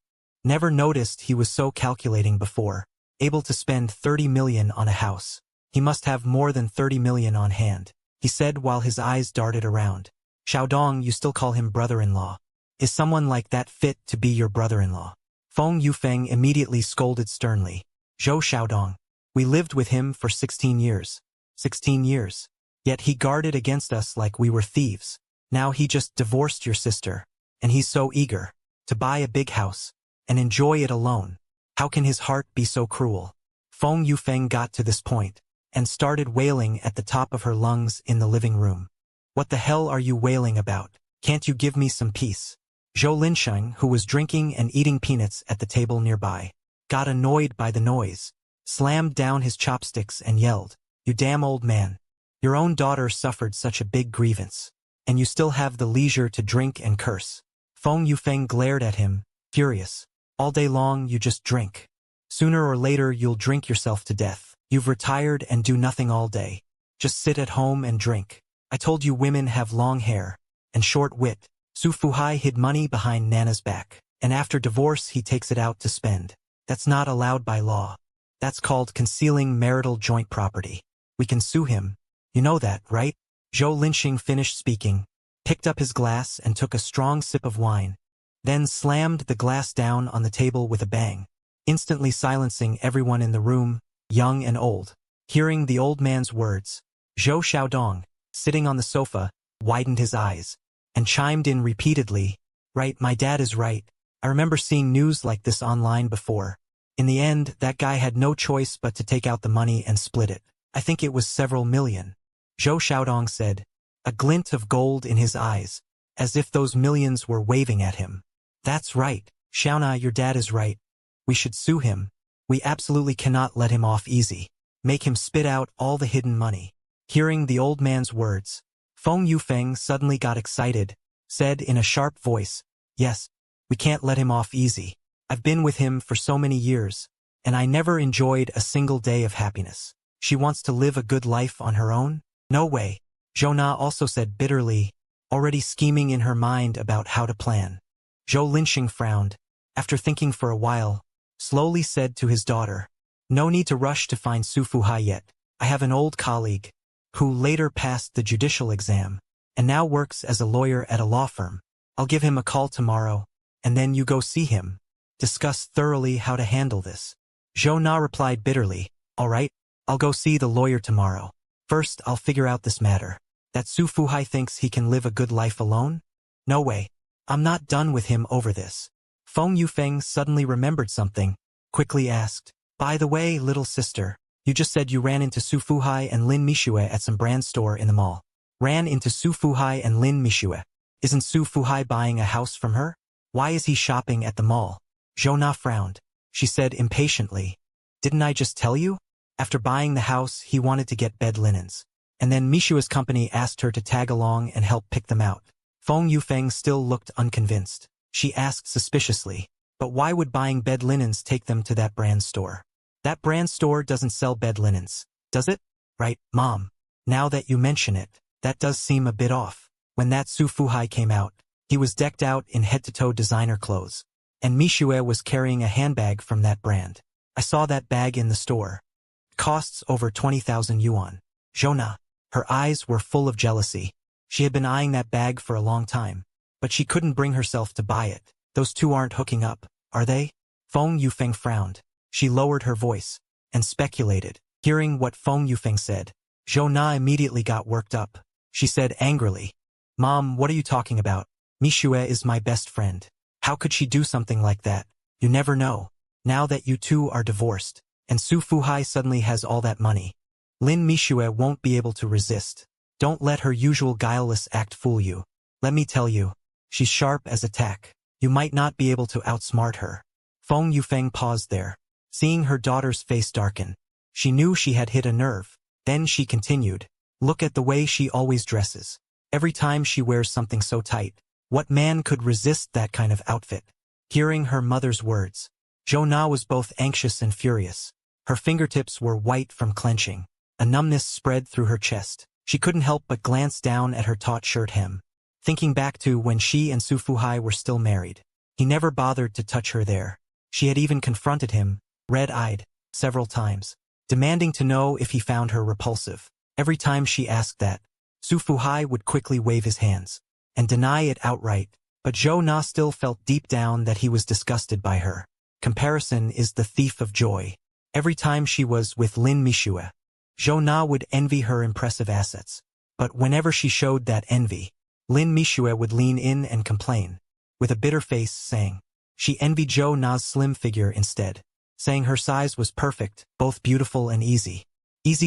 Never noticed he was so calculating before, able to spend 30 million on a house. He must have more than 30 million on hand, he said while his eyes darted around. "Xiaodong, you still call him brother-in-law. Is someone like that fit to be your brother-in-law?" Feng Yufeng immediately scolded sternly. "Zhou Xiaodong, we lived with him for 16 years. 16 years. Yet he guarded against us like we were thieves. Now he just divorced your sister, and he's so eager to buy a big house and enjoy it alone. How can his heart be so cruel?" Feng Yufeng got to this point and started wailing at the top of her lungs in the living room. "What the hell are you wailing about? Can't you give me some peace?" Zhou Linsheng, who was drinking and eating peanuts at the table nearby, got annoyed by the noise, slammed down his chopsticks and yelled, "You damn old man. Your own daughter suffered such a big grievance, and you still have the leisure to drink and curse." Feng Yufeng glared at him, furious. "All day long you just drink. Sooner or later you'll drink yourself to death. You've retired and do nothing all day. Just sit at home and drink. I told you women have long hair and short wit. Su Fuhai hid money behind Nana's back, and after divorce he takes it out to spend. That's not allowed by law. That's called concealing marital joint property. We can sue him. You know that, right?" Zhou Linsheng finished speaking, picked up his glass and took a strong sip of wine, then slammed the glass down on the table with a bang, instantly silencing everyone in the room, young and old. Hearing the old man's words, Zhou Xiaodong, sitting on the sofa, widened his eyes and chimed in repeatedly, "Right, my dad is right. I remember seeing news like this online before. In the end, that guy had no choice but to take out the money and split it. I think it was several million." Zhou Xiaodong said, a glint of gold in his eyes, as if those millions were waving at him. "That's right, Xiaona, your dad is right. We should sue him. We absolutely cannot let him off easy. Make him spit out all the hidden money." Hearing the old man's words, Feng Yufeng suddenly got excited, said in a sharp voice, "Yes, we can't let him off easy. I've been with him for so many years, and I never enjoyed a single day of happiness. She wants to live a good life on her own? No way." Zhou Na also said bitterly, already scheming in her mind about how to plan. Zhou Linsheng frowned, after thinking for a while, slowly said to his daughter, "No need to rush to find Su Fuhai yet. I have an old colleague, who later passed the judicial exam, and now works as a lawyer at a law firm. I'll give him a call tomorrow, and then you go see him. Discuss thoroughly how to handle this." Zhou Na replied bitterly, "All right, I'll go see the lawyer tomorrow. First, I'll figure out this matter. That Su Fuhai thinks he can live a good life alone? No way. I'm not done with him over this." Feng Yufeng suddenly remembered something, quickly asked, "By the way, little sister, you just said you ran into Su Fuhai and Lin Mishue at some brand store in the mall." "Ran into Su Fuhai and Lin Mishue. Isn't Su Fuhai buying a house from her? Why is he shopping at the mall?" Zhou Na frowned. She said impatiently, "Didn't I just tell you? After buying the house, he wanted to get bed linens. And then Mishua's company asked her to tag along and help pick them out. Feng Yufeng still looked unconvinced. She asked suspiciously, "But why would buying bed linens take them to that brand store? That brand store doesn't sell bed linens, does it?" "Right, Mom. Now that you mention it, that does seem a bit off." When that Su Fuhai came out, he was decked out in head-to-toe designer clothes. And Mishue was carrying a handbag from that brand. "I saw that bag in the store. It costs over 20,000 yuan. Zhona." Her eyes were full of jealousy. She had been eyeing that bag for a long time, but she couldn't bring herself to buy it. "Those two aren't hooking up, are they?" Feng Yufeng frowned. She lowered her voice and speculated. Hearing what Feng Yufeng said, Zhona immediately got worked up. She said angrily, "Mom, what are you talking about? Mishue is my best friend. How could she do something like that? You never know. Now that you two are divorced, and Su Fuhai suddenly has all that money, Lin Mishue won't be able to resist. Don't let her usual guileless act fool you. Let me tell you, she's sharp as a tack. You might not be able to outsmart her." Feng Yufeng paused there, seeing her daughter's face darken. She knew she had hit a nerve. Then she continued, "Look at the way she always dresses. Every time she wears something so tight. What man could resist that kind of outfit?" Hearing her mother's words, Zhona was both anxious and furious. Her fingertips were white from clenching. A numbness spread through her chest. She couldn't help but glance down at her taut shirt hem, thinking back to when she and Su Fuhai were still married. He never bothered to touch her there. She had even confronted him, red-eyed, several times, demanding to know if he found her repulsive. Every time she asked that, Su Fuhai would quickly wave his hands and deny it outright, but Zhou Na still felt deep down that he was disgusted by her. Comparison is the thief of joy. Every time she was with Lin Mishue, Zhou Na would envy her impressive assets. But whenever she showed that envy, Lin Mishue would lean in and complain, with a bitter face, saying she envied Zhou Na's slim figure instead, saying her size was perfect, both beautiful and easy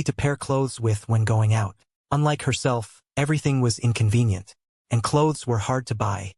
to pair clothes with when going out. Unlike herself, everything was inconvenient, and clothes were hard to buy.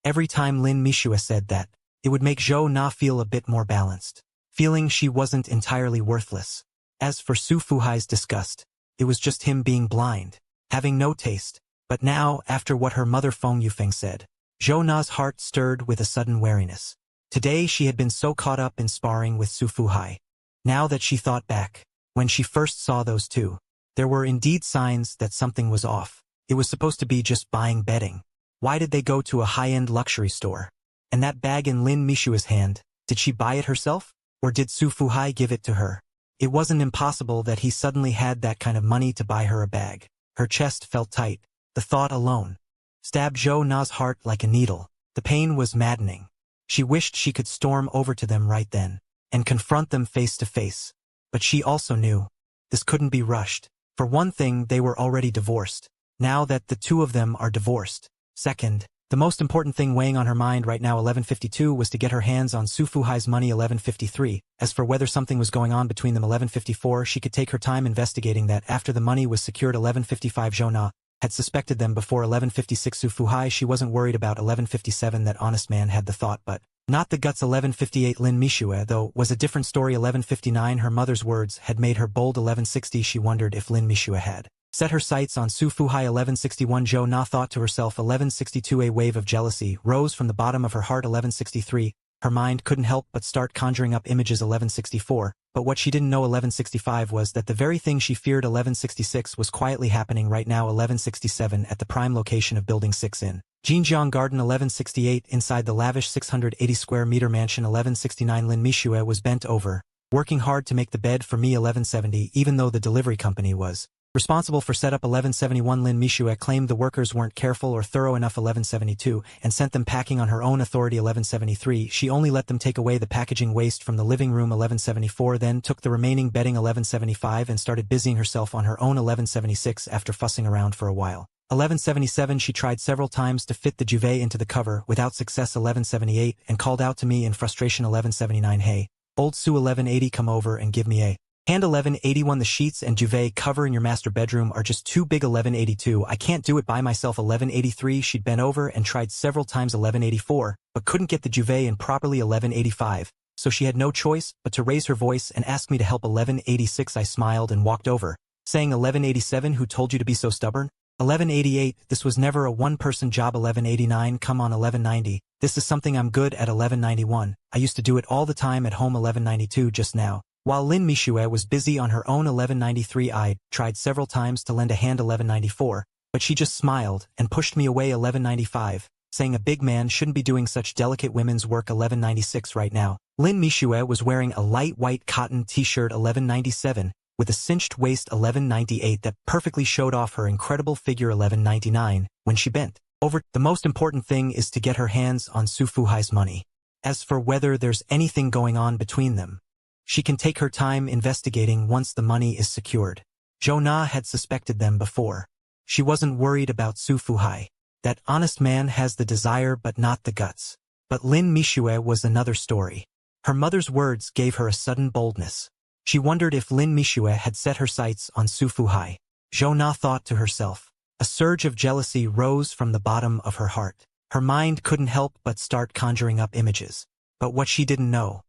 Every time Lin Mishue said that, it would make Zhou Na feel a bit more balanced, feeling she wasn't entirely worthless. As for Su Fuhai's disgust, it was just him being blind, having no taste. But now, after what her mother Feng Yufeng said, Zhou Na's heart stirred with a sudden wariness. Today she had been so caught up in sparring with Su Fuhai. Now that she thought back, when she first saw those two, there were indeed signs that something was off. It was supposed to be just buying bedding. Why did they go to a high-end luxury store? And that bag in Lin Mishua's hand, did she buy it herself? Or did Su Fuhai give it to her? It wasn't impossible that he suddenly had that kind of money to buy her a bag. Her chest felt tight. The thought alone stabbed Zhou Na's heart like a needle. The pain was maddening. She wished she could storm over to them right then and confront them face to face. But she also knew this couldn't be rushed. For one thing, they were already divorced. Now that the two of them are divorced. Second, the most important thing weighing on her mind right now 11:52 was to get her hands on Su Fuhai's money 11:53. As for whether something was going on between them 11:54, she could take her time investigating that. After the money was secured 11:55, Zhou Na had suspected them before 11:56. Su Fuhai, she wasn't worried about 11:57. That honest man had the thought, but not the guts. 11:58 Lin Mishue, though, was a different story. 11:59 her mother's words had made her bold. 11:60 she wondered if Lin Mishue had set her sights on Su Fuhai. 11:61 Zhou Na thought to herself. 11:62 a wave of jealousy rose from the bottom of her heart. 11:63 her mind couldn't help but start conjuring up images. 11:64 but what she didn't know 11:65 was that the very thing she feared 11:66 was quietly happening right now. 11:67 at the prime location of Building 6 in Jinjiang Garden. 11:68 inside the lavish 680 square meter mansion. 11:69 Lin Mishue was bent over, working hard to make the bed for me. 11:70 even though the delivery company was responsible for setup. 11:71 Lin Mishue claimed the workers weren't careful or thorough enough. 11:72 and sent them packing on her own authority. 11:73 she only let them take away the packaging waste from the living room. 11:74 then took the remaining bedding. 11:75 and started busying herself on her own. 11:76 after fussing around for a while. 11:77 she tried several times to fit the duvet into the cover without success. 11:78 and called out to me in frustration. 11:79 hey, old Sue. 11:80 come over and give me a hand. 11:81 the sheets and duvet cover in your master bedroom are just too big. 11:82 I can't do it by myself. 11:83 she'd bent over and tried several times. 11:84 but couldn't get the duvet in properly. 11:85 so she had no choice but to raise her voice and ask me to help 1186. I smiled and walked over, saying 1187, who told you to be so stubborn? 1188, this was never a one-person job. 1189, come on. 1190, this is something I'm good at. 1191, I used to do it all the time at home. 1192, just now, while Lin Mishue was busy on her own. 1193, I tried several times to lend a hand. 1194, but she just smiled and pushed me away. 1195, saying a big man shouldn't be doing such delicate women's work. 1196, right now, Lin Mishue was wearing a light white cotton t-shirt. 1197, with a cinched waist. 1198, that perfectly showed off her incredible figure. 1199, when she bent over, the most important thing is to get her hands on Su Fuhai's money. As for whether there's anything going on between them, she can take her time investigating once the money is secured. Zhou Na had suspected them before. She wasn't worried about Su Fuhai. That honest man has the desire but not the guts. But Lin Mishue was another story. Her mother's words gave her a sudden boldness. She wondered if Lin Mishue had set her sights on Su Fuhai. Zhou Na thought to herself. A surge of jealousy rose from the bottom of her heart. Her mind couldn't help but start conjuring up images. But what she didn't know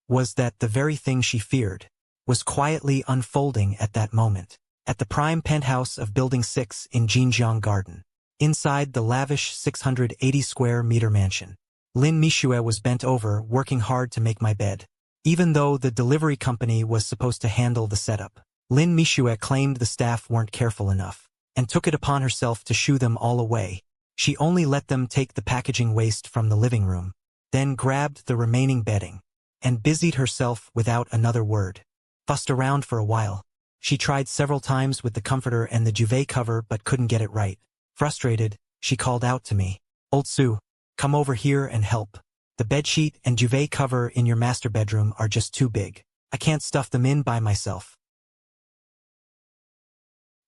was that the very thing she feared was quietly unfolding at that moment. At the prime penthouse of Building 6 in Jinjiang Garden, inside the lavish 680-square-meter mansion, Lin Mishue was bent over, working hard to make my bed. Even though the delivery company was supposed to handle the setup, Lin Mishue claimed the staff weren't careful enough, and took it upon herself to shoo them all away. She only let them take the packaging waste from the living room, then grabbed the remaining bedding, and busied herself without another word. Fussed around for a while. She tried several times with the comforter and the duvet cover but couldn't get it right. Frustrated, she called out to me, "Old Su, come over here and help. The bedsheet and duvet cover in your master bedroom are just too big. I can't stuff them in by myself."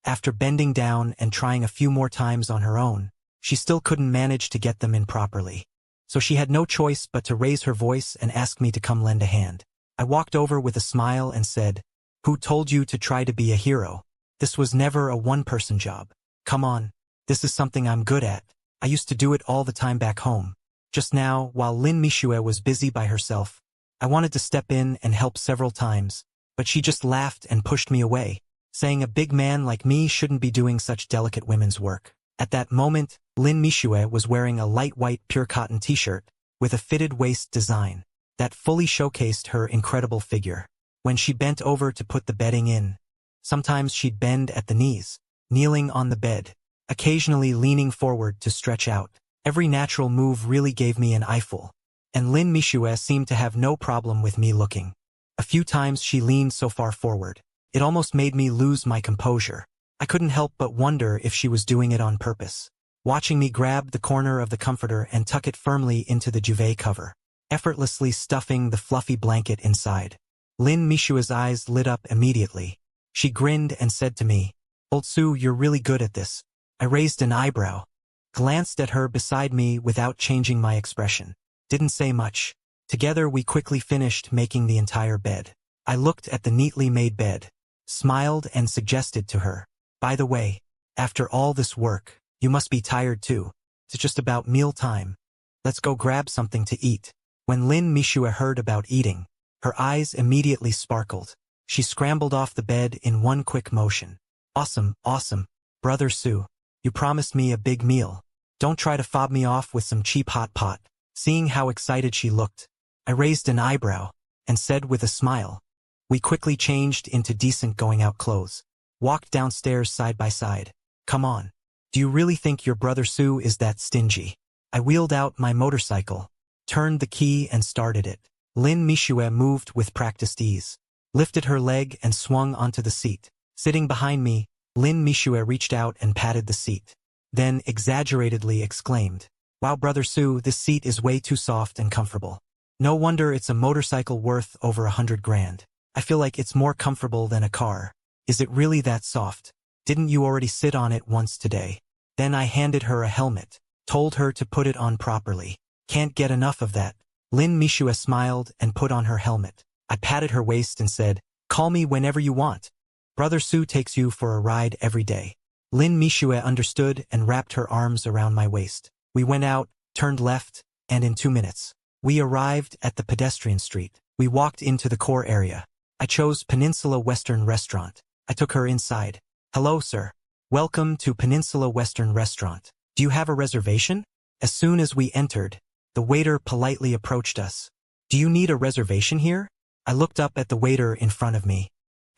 After bending down and trying a few more times on her own, she still couldn't manage to get them in properly. So she had no choice but to raise her voice and ask me to come lend a hand. I walked over with a smile and said, "Who told you to try to be a hero? This was never a one-person job. Come on, this is something I'm good at. I used to do it all the time back home." Just now, while Lin Mishue was busy by herself, I wanted to step in and help several times, but she just laughed and pushed me away, saying a big man like me shouldn't be doing such delicate women's work. At that moment, Lin Mishue was wearing a light white pure cotton t-shirt with a fitted waist design that fully showcased her incredible figure. When she bent over to put the bedding in, sometimes she'd bend at the knees, kneeling on the bed, occasionally leaning forward to stretch out. Every natural move really gave me an eyeful, and Lin Mishue seemed to have no problem with me looking. A few times she leaned so far forward, it almost made me lose my composure. I couldn't help but wonder if she was doing it on purpose. Watching me grab the corner of the comforter and tuck it firmly into the duvet cover, effortlessly stuffing the fluffy blanket inside. Lin Mishua's eyes lit up immediately. She grinned and said to me, "Old Su, you're really good at this." I raised an eyebrow, glanced at her beside me without changing my expression. Didn't say much. Together we quickly finished making the entire bed. I looked at the neatly made bed, smiled and suggested to her, "By the way, after all this work, you must be tired too. It's just about meal time. Let's go grab something to eat." When Lin Mishue heard about eating, her eyes immediately sparkled. She scrambled off the bed in one quick motion. "Awesome, awesome. Brother Su, you promised me a big meal. Don't try to fob me off with some cheap hot pot." Seeing how excited she looked, I raised an eyebrow and said with a smile. We quickly changed into decent going-out clothes, walked downstairs side by side. "Come on. Do you really think your brother Su is that stingy?" I wheeled out my motorcycle, turned the key and started it. Lin Mishue moved with practiced ease, lifted her leg and swung onto the seat. Sitting behind me, Lin Mishue reached out and patted the seat, then exaggeratedly exclaimed, "Wow, Brother Su, this seat is way too soft and comfortable. No wonder it's a motorcycle worth over 100 grand. I feel like it's more comfortable than a car. Is it really that soft? Didn't you already sit on it once today?" Then I handed her a helmet, told her to put it on properly. "Can't get enough of that." Lin Mishue smiled and put on her helmet. I patted her waist and said, "Call me whenever you want. Brother Su takes you for a ride every day." Lin Mishue understood and wrapped her arms around my waist. We went out, turned left, and in 2 minutes, we arrived at the pedestrian street. We walked into the core area. I chose Peninsula Western Restaurant. I took her inside. Hello, sir. Welcome to Peninsula Western Restaurant. Do you have a reservation? As soon as we entered, the waiter politely approached us. Do you need a reservation here? I looked up at the waiter in front of me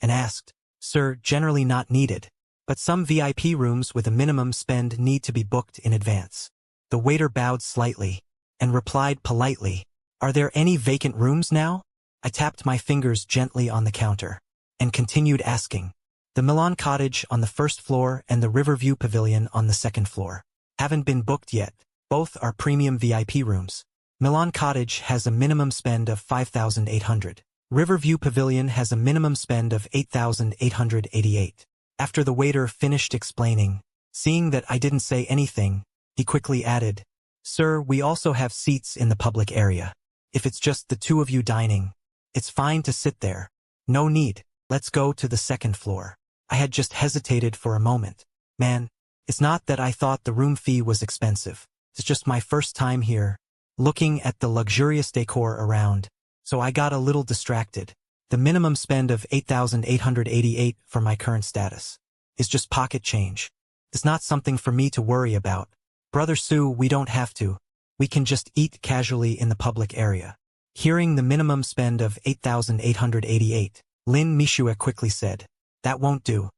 and asked, Sir, generally not needed, but some VIP rooms with a minimum spend need to be booked in advance. The waiter bowed slightly and replied politely, Are there any vacant rooms now? I tapped my fingers gently on the counter and continued asking. The Milan Cottage on the first floor and the Riverview Pavilion on the second floor. Haven't been booked yet. Both are premium VIP rooms. Milan Cottage has a minimum spend of 5,800. Riverview Pavilion has a minimum spend of 8,888. After the waiter finished explaining, seeing that I didn't say anything, he quickly added, Sir, we also have seats in the public area. If it's just the two of you dining, it's fine to sit there. No need. Let's go to the second floor. I had just hesitated for a moment. Man, it's not that I thought the room fee was expensive. It's just my first time here, looking at the luxurious decor around, so I got a little distracted. The minimum spend of 8,888 for my current status is just pocket change. It's not something for me to worry about. Brother Sue, we don't have to. We can just eat casually in the public area. Hearing the minimum spend of 8,888, Lin Mishue quickly said, That won't do.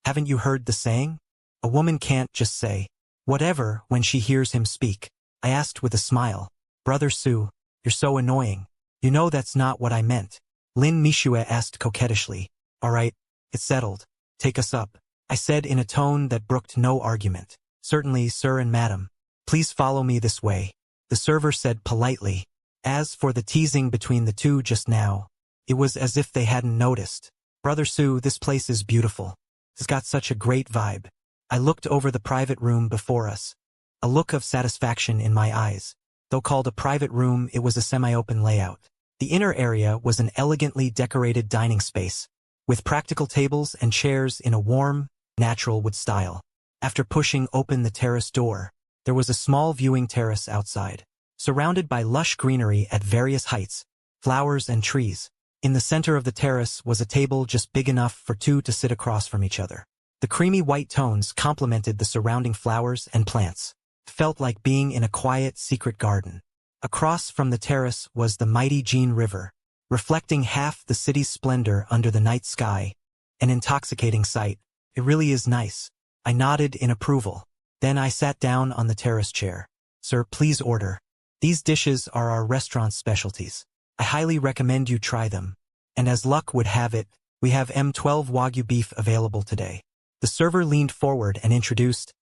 Haven't you heard the saying? A woman can't just say whatever when she hears him speak. I asked with a smile, Brother Sue, you're so annoying. You know that's not what I meant. Lin Mishue asked coquettishly. All right, it's settled. Take us up. I said in a tone that brooked no argument. Certainly, sir and madam. Please follow me this way. The server said politely. As for the teasing between the two just now, it was as if they hadn't noticed. Brother Sue, this place is beautiful. It's got such a great vibe. I looked over the private room before us. A look of satisfaction in my eyes. Though called a private room, it was a semi-open layout. The inner area was an elegantly decorated dining space, with practical tables and chairs in a warm, natural wood style. After pushing open the terrace door, there was a small viewing terrace outside, surrounded by lush greenery at various heights, flowers and trees. In the center of the terrace was a table just big enough for two to sit across from each other. The creamy white tones complemented the surrounding flowers and plants. It felt like being in a quiet, secret garden. Across from the terrace was the mighty Jean River, reflecting half the city's splendor under the night sky. An intoxicating sight. It really is nice. I nodded in approval. Then I sat down on the terrace chair. Sir, please order. These dishes are our restaurant's specialties. I highly recommend you try them. And as luck would have it, we have M12 Wagyu beef available today. The server leaned forward and introduced,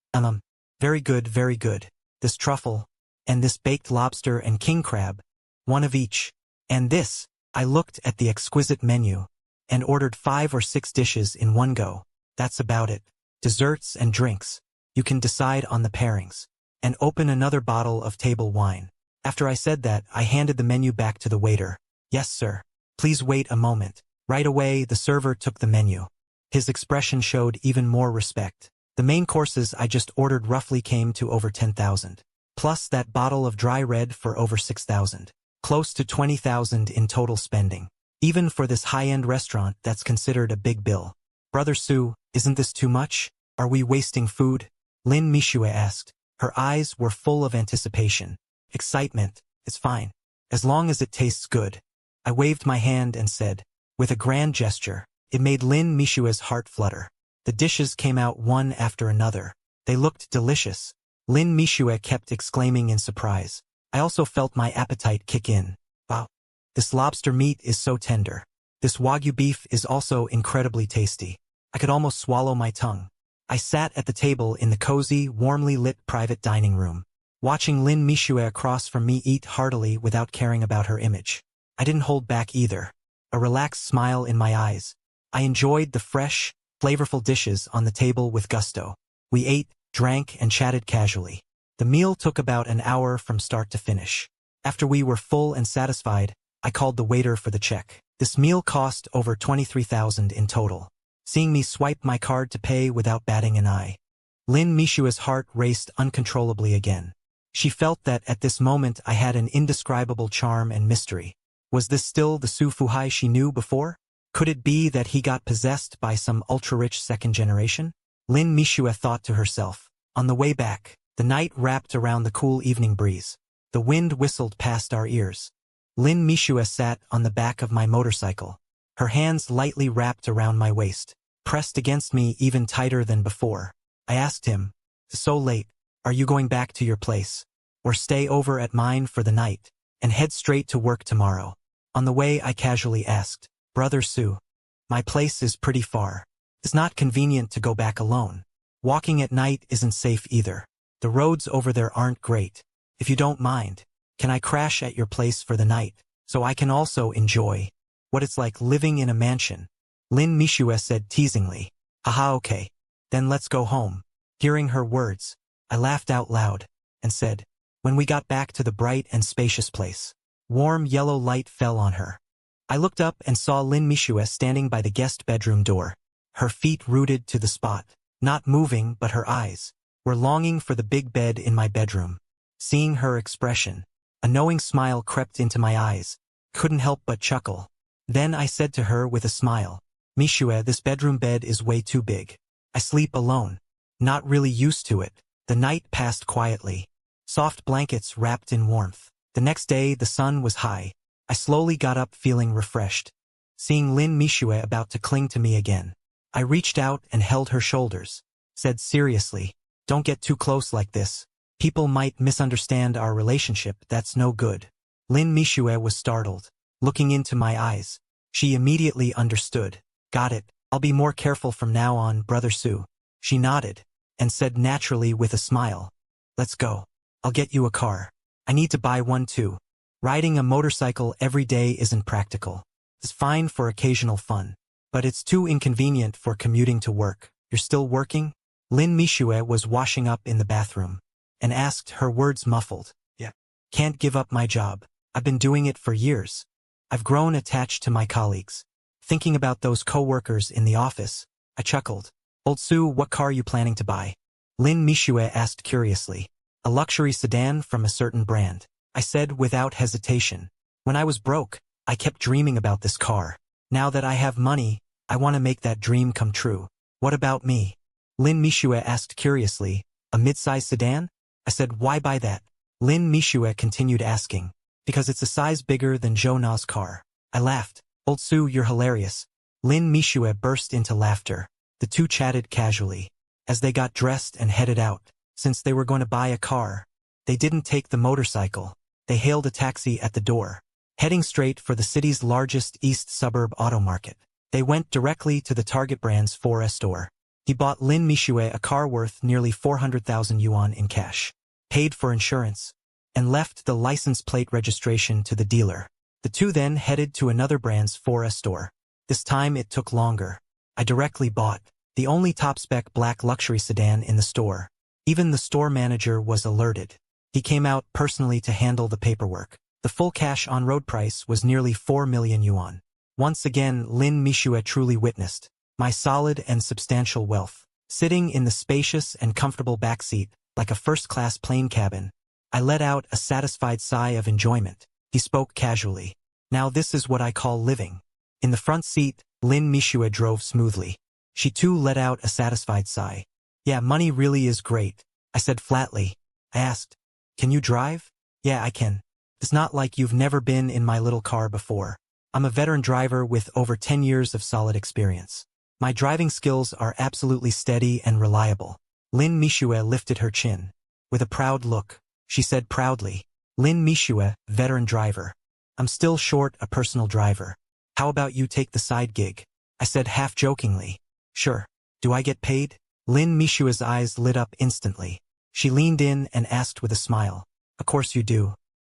very good, very good. This truffle, and this baked lobster and king crab, one of each. And this, I looked at the exquisite menu, and ordered 5 or 6 dishes in one go. That's about it. Desserts and drinks. You can decide on the pairings. And open another bottle of table wine. After I said that, I handed the menu back to the waiter. Yes, sir. Please wait a moment. Right away, the server took the menu. His expression showed even more respect. The main courses I just ordered roughly came to over 10,000. Plus that bottle of dry red for over 6,000. Close to 20,000 in total spending. Even for this high-end restaurant, that's considered a big bill. Brother Sue, isn't this too much? Are we wasting food? Lin Mishue asked. Her eyes were full of anticipation. Excitement. It's fine. As long as it tastes good. I waved my hand and said, with a grand gesture. It made Lin Mishue's heart flutter. The dishes came out one after another. They looked delicious. Lin Mishue kept exclaiming in surprise. I also felt my appetite kick in. Wow. This lobster meat is so tender. This Wagyu beef is also incredibly tasty. I could almost swallow my tongue. I sat at the table in the cozy, warmly lit private dining room, watching Lin Mishue across from me eat heartily without caring about her image. I didn't hold back either. A relaxed smile in my eyes. I enjoyed the fresh, flavorful dishes on the table with gusto. We ate, drank, and chatted casually. The meal took about an hour from start to finish. After we were full and satisfied, I called the waiter for the check. This meal cost over 23,000 in total. Seeing me swipe my card to pay without batting an eye, Lin Mishue's heart raced uncontrollably again. She felt that at this moment I had an indescribable charm and mystery. Was this still the Su Fuhai she knew before? Could it be that he got possessed by some ultra-rich second generation? Lin Mishue thought to herself. On the way back, the night wrapped around the cool evening breeze. The wind whistled past our ears. Lin Mishue sat on the back of my motorcycle. Her hands lightly wrapped around my waist, pressed against me even tighter than before. I asked him, "So late, are you going back to your place? Or stay over at mine for the night, and head straight to work tomorrow?" On the way I casually asked, "Brother Su, my place is pretty far. It's not convenient to go back alone. Walking at night isn't safe either. The roads over there aren't great. If you don't mind, can I crash at your place for the night, so I can also enjoy what it's like living in a mansion?" Lin Mishue said teasingly. "Haha, okay. Then let's go home." Hearing her words, I laughed out loud, and said, when we got back to the bright and spacious place, warm yellow light fell on her. I looked up and saw Lin Mishue standing by the guest bedroom door, her feet rooted to the spot, not moving, but her eyes were longing for the big bed in my bedroom. Seeing her expression, a knowing smile crept into my eyes. Couldn't help but chuckle. Then I said to her with a smile, "Mishue, this bedroom bed is way too big. I sleep alone. Not really used to it." The night passed quietly. Soft blankets wrapped in warmth. The next day the sun was high. I slowly got up feeling refreshed. Seeing Lin Mishue about to cling to me again, I reached out and held her shoulders. Said seriously, "Don't get too close like this. People might misunderstand our relationship, that's no good." Lin Mishue was startled. Looking into my eyes, she immediately understood. "Got it. I'll be more careful from now on, Brother Su." She nodded, and said naturally with a smile, "Let's go. I'll get you a car. I need to buy one too. Riding a motorcycle every day isn't practical. It's fine for occasional fun, but it's too inconvenient for commuting to work." "You're still working?" Lin Mishue was washing up in the bathroom, and asked, her words muffled. "Yeah. Can't give up my job. I've been doing it for years. I've grown attached to my colleagues." Thinking about those co-workers in the office, I chuckled. "Old Su, what car are you planning to buy?" Lin Mishue asked curiously. "A luxury sedan from a certain brand," I said without hesitation. "When I was broke, I kept dreaming about this car. Now that I have money, I want to make that dream come true." "What about me?" Lin Mishue asked curiously. "A mid-size sedan?" I said, "Why buy that?" Lin Mishue continued asking. "Because it's a size bigger than Zhou Na's car." I laughed. "Old Su, you're hilarious." Lin Mishue burst into laughter. The two chatted casually. As they got dressed and headed out, since they were going to buy a car, they didn't take the motorcycle. They hailed a taxi at the door, heading straight for the city's largest east suburb auto market. They went directly to the Target brand's 4S store. He bought Lin Mishue a car worth nearly 400,000 yuan in cash, paid for insurance, and left the license plate registration to the dealer. The two then headed to another brand's 4S store. This time it took longer. I directly bought the only top-spec black luxury sedan in the store. Even the store manager was alerted. He came out personally to handle the paperwork. The full cash on-road price was nearly 4 million yuan. Once again, Lin Mishue truly witnessed my solid and substantial wealth. Sitting in the spacious and comfortable backseat, like a first-class plane cabin, I let out a satisfied sigh of enjoyment. He spoke casually. "Now this is what I call living." In the front seat, Lin Mishue drove smoothly. She too let out a satisfied sigh. "Yeah, money really is great," I said flatly. I asked, "Can you drive?" "Yeah, I can. It's not like you've never been in my little car before. I'm a veteran driver with over 10 years of solid experience. My driving skills are absolutely steady and reliable." Lin Mishue lifted her chin. With a proud look, she said proudly, "Lin Mishue, veteran driver. I'm still short a personal driver. How about you take the side gig?" I said half-jokingly. "Sure. Do I get paid?" Lin Mishue's eyes lit up instantly. She leaned in and asked with a smile, "Of course you do.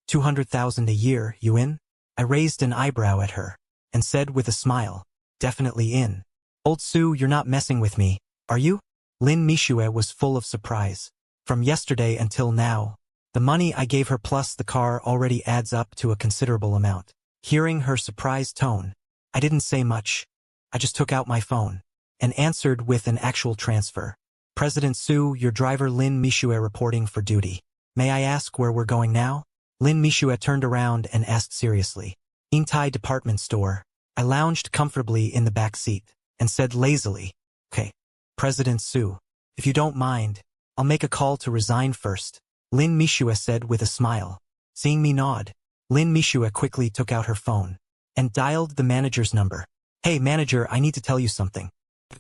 200,000 a year, you in?" I raised an eyebrow at her, and said with a smile, "Definitely in." "Old Su, you're not messing with me, are you?" Lin Mishue was full of surprise. From yesterday until now, the money I gave her plus the car already adds up to a considerable amount. Hearing her surprised tone, I didn't say much. I just took out my phone and answered with an actual transfer. "President Su, your driver Lin Mishue reporting for duty. May I ask where we're going now?" Lin Mishue turned around and asked seriously. Intai department store. I lounged comfortably in the back seat and said lazily, "Okay, President Su, if you don't mind, I'll make a call to resign first," Lin Mishue said with a smile. Seeing me nod, Lin Mishue quickly took out her phone and dialed the manager's number. "Hey manager, I need to tell you something.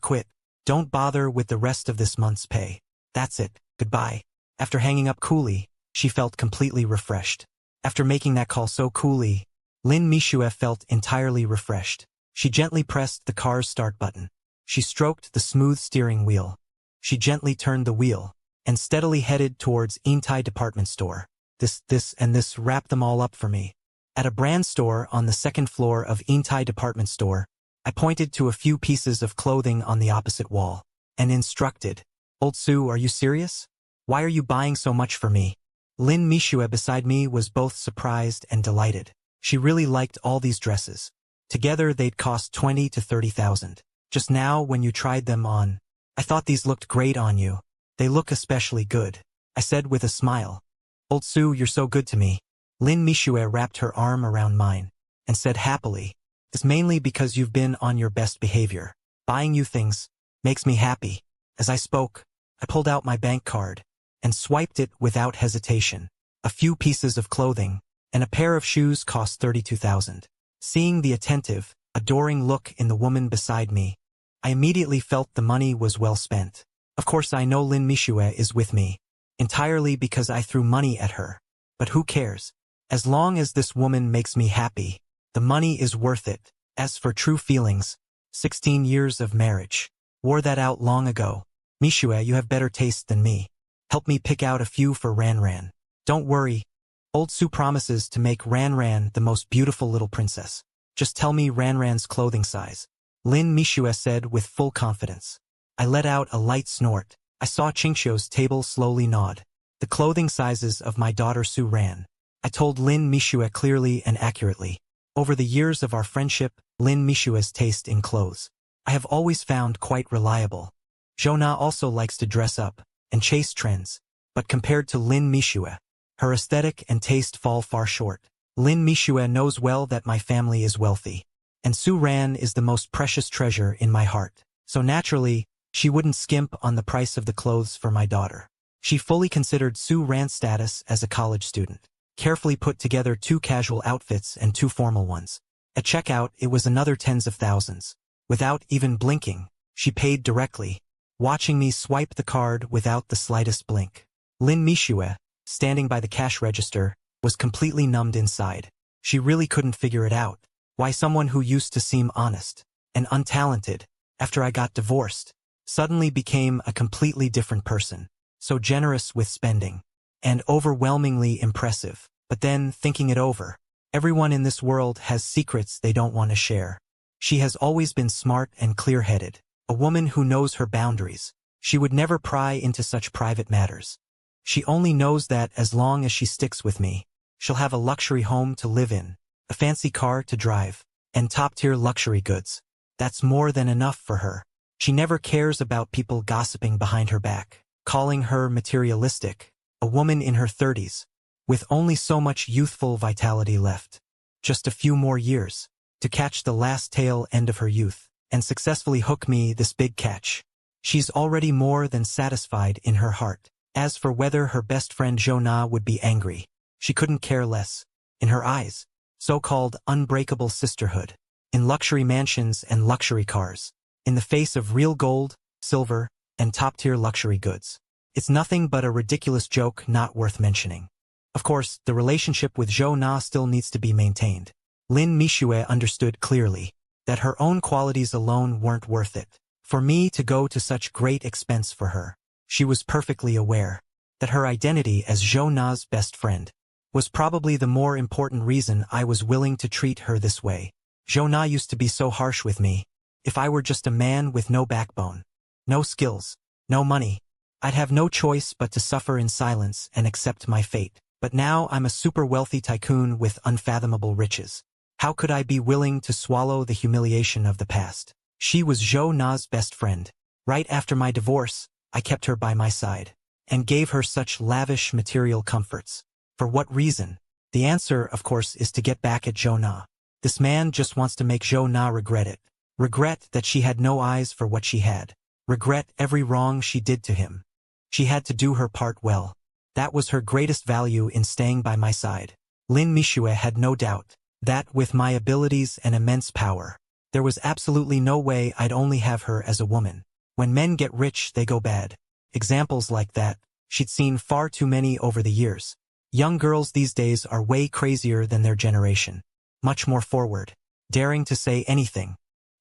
Quit. Don't bother with the rest of this month's pay. That's it, goodbye." After hanging up coolly, she felt completely refreshed. After making that call so coolly, Lin Mishue felt entirely refreshed. She gently pressed the car's start button. She stroked the smooth steering wheel. She gently turned the wheel and steadily headed towards Intai department store. This wrapped them all up for me. At a brand store on the second floor of Intai department store, I pointed to a few pieces of clothing on the opposite wall and instructed, "Old Sue, are you serious? Why are you buying so much for me?" Lin Mishue beside me was both surprised and delighted. She really liked all these dresses. Together they'd cost 20 to 30,000. Just now when you tried them on, "I thought these looked great on you. They look especially good," I said with a smile. "Old Sue, you're so good to me." Lin Mishue wrapped her arm around mine and said happily, "It's mainly because you've been on your best behavior. Buying you things makes me happy." As I spoke, I pulled out my bank card and swiped it without hesitation. A few pieces of clothing and a pair of shoes cost 32,000. Seeing the attentive, adoring look in the woman beside me, I immediately felt the money was well spent. Of course I know Lin Mishue is with me, entirely because I threw money at her. But who cares? As long as this woman makes me happy, the money is worth it. As for true feelings, 16 years of marriage. Wore that out long ago. Mishue, you have better taste than me. Help me pick out a few for Ran. Don't worry. Old Sue promises to make Ran the most beautiful little princess. Just tell me Ran's clothing size. Lin Mishue said with full confidence. I let out a light snort. I saw Qingxiu's table slowly nod. The clothing sizes of my daughter Su Ran. I told Lin Mishue clearly and accurately. Over the years of our friendship, Lin Mishue's taste in clothes I have always found quite reliable. Zhona also likes to dress up and chase trends, but compared to Lin Mishue, her aesthetic and taste fall far short. Lin Mishue knows well that my family is wealthy, and Su Ran is the most precious treasure in my heart. So naturally, she wouldn't skimp on the price of the clothes for my daughter. She fully considered Su Ran's status as a college student, carefully put together 2 casual outfits and 2 formal ones. At checkout, it was another tens of thousands. Without even blinking, she paid directly, watching me swipe the card without the slightest blink. Lin Mishue, standing by the cash register, was completely numbed inside. She really couldn't figure it out. Why someone who used to seem honest and untalented, after I got divorced, suddenly became a completely different person, so generous with spending, and overwhelmingly impressive. But then, thinking it over, everyone in this world has secrets they don't want to share. She has always been smart and clear-headed, a woman who knows her boundaries. She would never pry into such private matters. She only knows that as long as she sticks with me, she'll have a luxury home to live in, a fancy car to drive, and top-tier luxury goods. That's more than enough for her. She never cares about people gossiping behind her back, calling her materialistic, a woman in her 30s, with only so much youthful vitality left. Just a few more years to catch the last tail end of her youth and successfully hook me this big catch. She's already more than satisfied in her heart. As for whether her best friend Zhona would be angry, she couldn't care less. In her eyes, so-called unbreakable sisterhood, in luxury mansions and luxury cars, in the face of real gold, silver, and top-tier luxury goods. It's nothing but a ridiculous joke not worth mentioning. Of course, the relationship with Zhona still needs to be maintained. Lin Mishue understood clearly that her own qualities alone weren't worth it for me to go to such great expense for her. She was perfectly aware that her identity as Zhona's best friend was probably the more important reason I was willing to treat her this way. Zhona used to be so harsh with me. If I were just a man with no backbone, no skills, no money, I'd have no choice but to suffer in silence and accept my fate. But now I'm a super wealthy tycoon with unfathomable riches. How could I be willing to swallow the humiliation of the past? She was Zhona's best friend. Right after my divorce, I kept her by my side and gave her such lavish material comforts. For what reason? The answer, of course, is to get back at Zhona. This man just wants to make Zhou Na regret it. Regret that she had no eyes for what she had. Regret every wrong she did to him. She had to do her part well. That was her greatest value in staying by my side. Lin Mishue had no doubt that, with my abilities and immense power, there was absolutely no way I'd only have her as a woman. When men get rich, they go bad. Examples like that, she'd seen far too many over the years. Young girls these days are way crazier than their generation. Much more forward. Daring to say anything.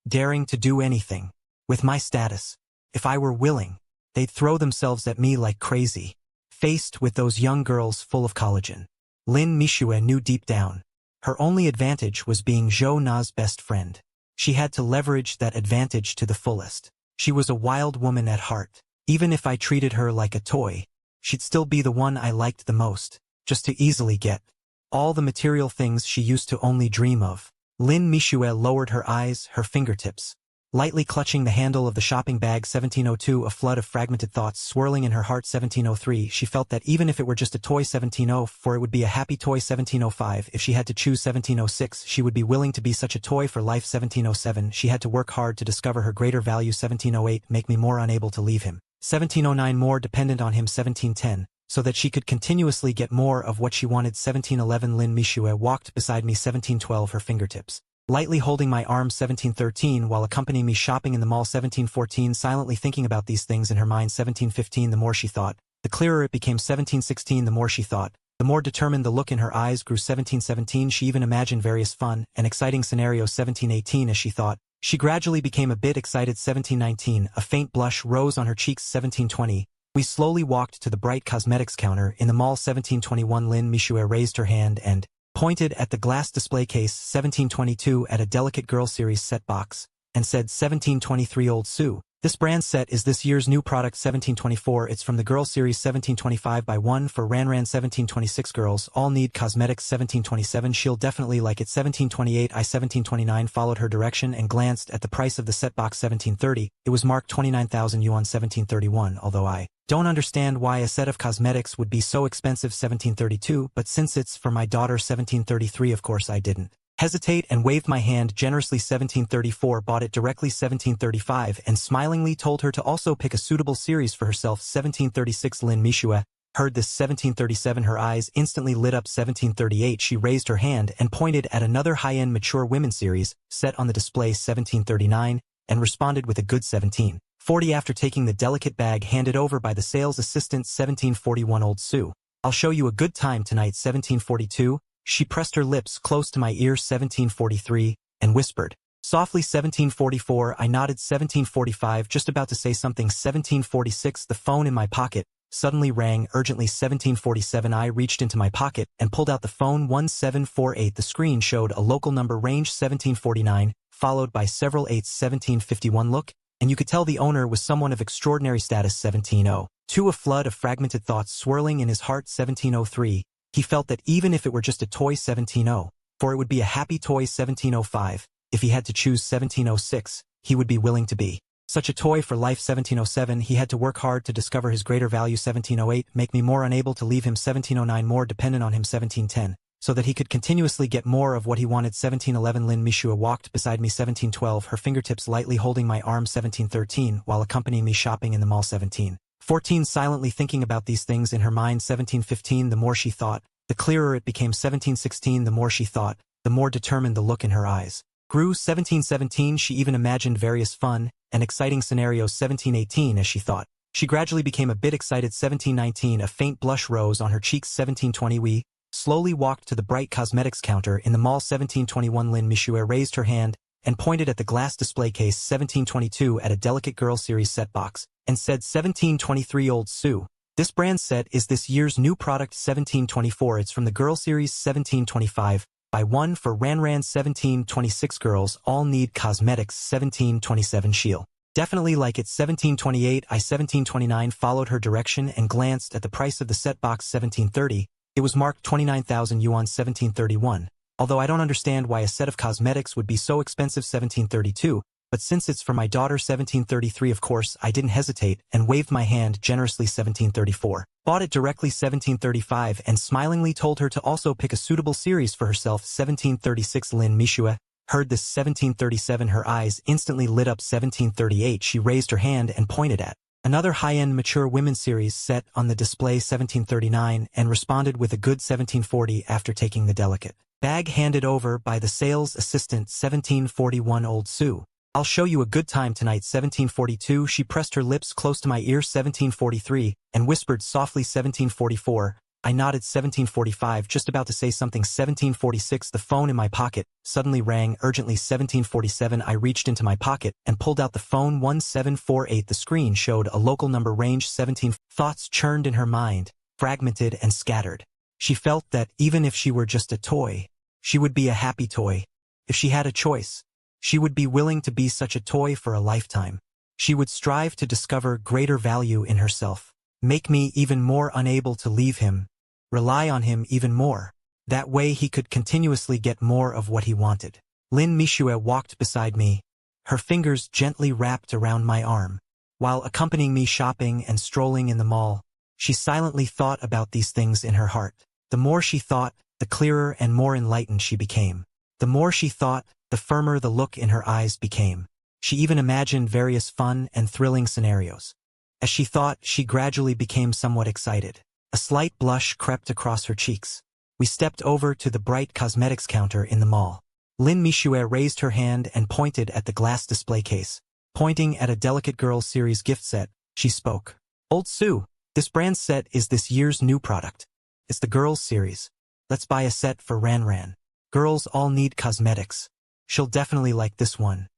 Daring to do anything. With my status, if I were willing, they'd throw themselves at me like crazy. Faced with those young girls full of collagen, Lin Mishue knew deep down, her only advantage was being Zhou Na's best friend. She had to leverage that advantage to the fullest. She was a wild woman at heart. Even if I treated her like a toy, she'd still be the one I liked the most, just to easily get all the material things she used to only dream of. Lin Mishue lowered her eyes, her fingertips, lightly clutching the handle of the shopping bag. 1702, a flood of fragmented thoughts swirling in her heart. 1703, she felt that even if it were just a toy. 1704, it would be a happy toy. 1705, if she had to choose. 1706, she would be willing to be such a toy for life. 1707, she had to work hard to discover her greater value. 1708, make me more unable to leave him. 1709, more dependent on him. 1710, so that she could continuously get more of what she wanted. 1711, Lin Mishue walked beside me. 1712, her fingertips lightly holding my arm. 1713, while accompanying me shopping in the mall. 1714, silently thinking about these things in her mind. 1715, the more she thought, the clearer it became. 1716, the more she thought, the more determined the look in her eyes grew. 1717, she even imagined various fun and exciting scenarios. 1718, as she thought, she gradually became a bit excited. 1719, a faint blush rose on her cheeks. 1720, we slowly walked to the bright cosmetics counter in the mall. 1721, Lin Mishue raised her hand and pointed at the glass display case. 1722, at a delicate girl series set box, and said, 1723, Old Sue. This brand set is this year's new product. 1724, it's from the girl series. 1725, buy one for Ranran. 1726, girls all need cosmetics. 1727, she'll definitely like it. 1728, 1729 followed her direction and glanced at the price of the set box. 1730, it was marked 29,000 yuan. 1731, although I don't understand why a set of cosmetics would be so expensive. 1732, but since it's for my daughter. 1733, of course I didn't hesitate and waved my hand generously. 1734, bought it directly. 1735, and smilingly told her to also pick a suitable series for herself. 1736, Lin Mishue heard this. 1737, her eyes instantly lit up. 1738, she raised her hand and pointed at another high-end mature women series set on the display. 1739, and responded with a good 1740 after taking the delicate bag handed over by the sales assistant. 1741, Old Sue, I'll show you a good time tonight. 1742, she pressed her lips close to my ear. 1743, and whispered softly. 1744, I nodded. 1745, just about to say something. 1746, the phone in my pocket suddenly rang urgently. 1747, I reached into my pocket and pulled out the phone. 1748, the screen showed a local number range. 1749, followed by several eights. 1751, look, and you could tell the owner was someone of extraordinary status. 1702, a flood of fragmented thoughts swirling in his heart. 1703, he felt that even if it were just a toy. 1704, it would be a happy toy. 1705, if he had to choose. 1706, he would be willing to be such a toy for life. 1707, he had to work hard to discover his greater value. 1708, make me more unable to leave him. 1709, more dependent on him. 1710, so that he could continuously get more of what he wanted. 1711, Lin Mishue walked beside me. 1712, her fingertips lightly holding my arm. 1713, while accompanying me shopping in the mall. 1714, silently thinking about these things in her mind. 1715, the more she thought, the clearer it became. 1716, the more she thought, the more determined the look in her eyes grew. 1717, she even imagined various fun and exciting scenarios. 1718, as she thought, she gradually became a bit excited. 1719, a faint blush rose on her cheeks. 1720, we slowly walked to the bright cosmetics counter in the mall. 1721, Lin Mishue raised her hand and pointed at the glass display case. 1722, at a delicate girl series set box, and said, 1723, Old Sue. This brand set is this year's new product. 1724, it's from the girl series. 1725, buy one for Ranran. 1726, girls all need cosmetics. 1727, she'll definitely like it. 1728, 1729 followed her direction and glanced at the price of the set box. 1730, it was marked 29,000 yuan. 1731, although I don't understand why a set of cosmetics would be so expensive. 1732, But since it's for my daughter 1733, of course, I didn't hesitate and waved my hand generously 1734. Bought it directly 1735 and smilingly told her to also pick a suitable series for herself 1736. Lin Mishua heard this 1737. Her eyes instantly lit up 1738. She raised her hand and pointed at another high-end mature women's series set on the display 1739 and responded with a good 1740 after taking the delicate bag handed over by the sales assistant 1741. Old Sue, I'll show you a good time tonight 1742. She pressed her lips close to my ear 1743 and whispered softly 1744. I nodded 1745, just about to say something 1746. The phone in my pocket suddenly rang urgently 1747. I reached into my pocket and pulled out the phone 1748. The screen showed a local number range 17. Thoughts churned in her mind, fragmented and scattered. She felt that even if she were just a toy, she would be a happy toy. If she had a choice, she would be willing to be such a toy for a lifetime. She would strive to discover greater value in herself, make me even more unable to leave him, rely on him even more. That way he could continuously get more of what he wanted. Lin Mishua walked beside me, her fingers gently wrapped around my arm. While accompanying me shopping and strolling in the mall, she silently thought about these things in her heart. The more she thought, the clearer and more enlightened she became. The more she thought, the firmer the look in her eyes became. She even imagined various fun and thrilling scenarios. As she thought, she gradually became somewhat excited. A slight blush crept across her cheeks. We stepped over to the bright cosmetics counter in the mall. Lin Mishua raised her hand and pointed at the glass display case. Pointing at a delicate girls series gift set, she spoke. Old Sue, this brand set is this year's new product. It's the girls series. Let's buy a set for Ran Ran. Girls all need cosmetics. She'll definitely like this one.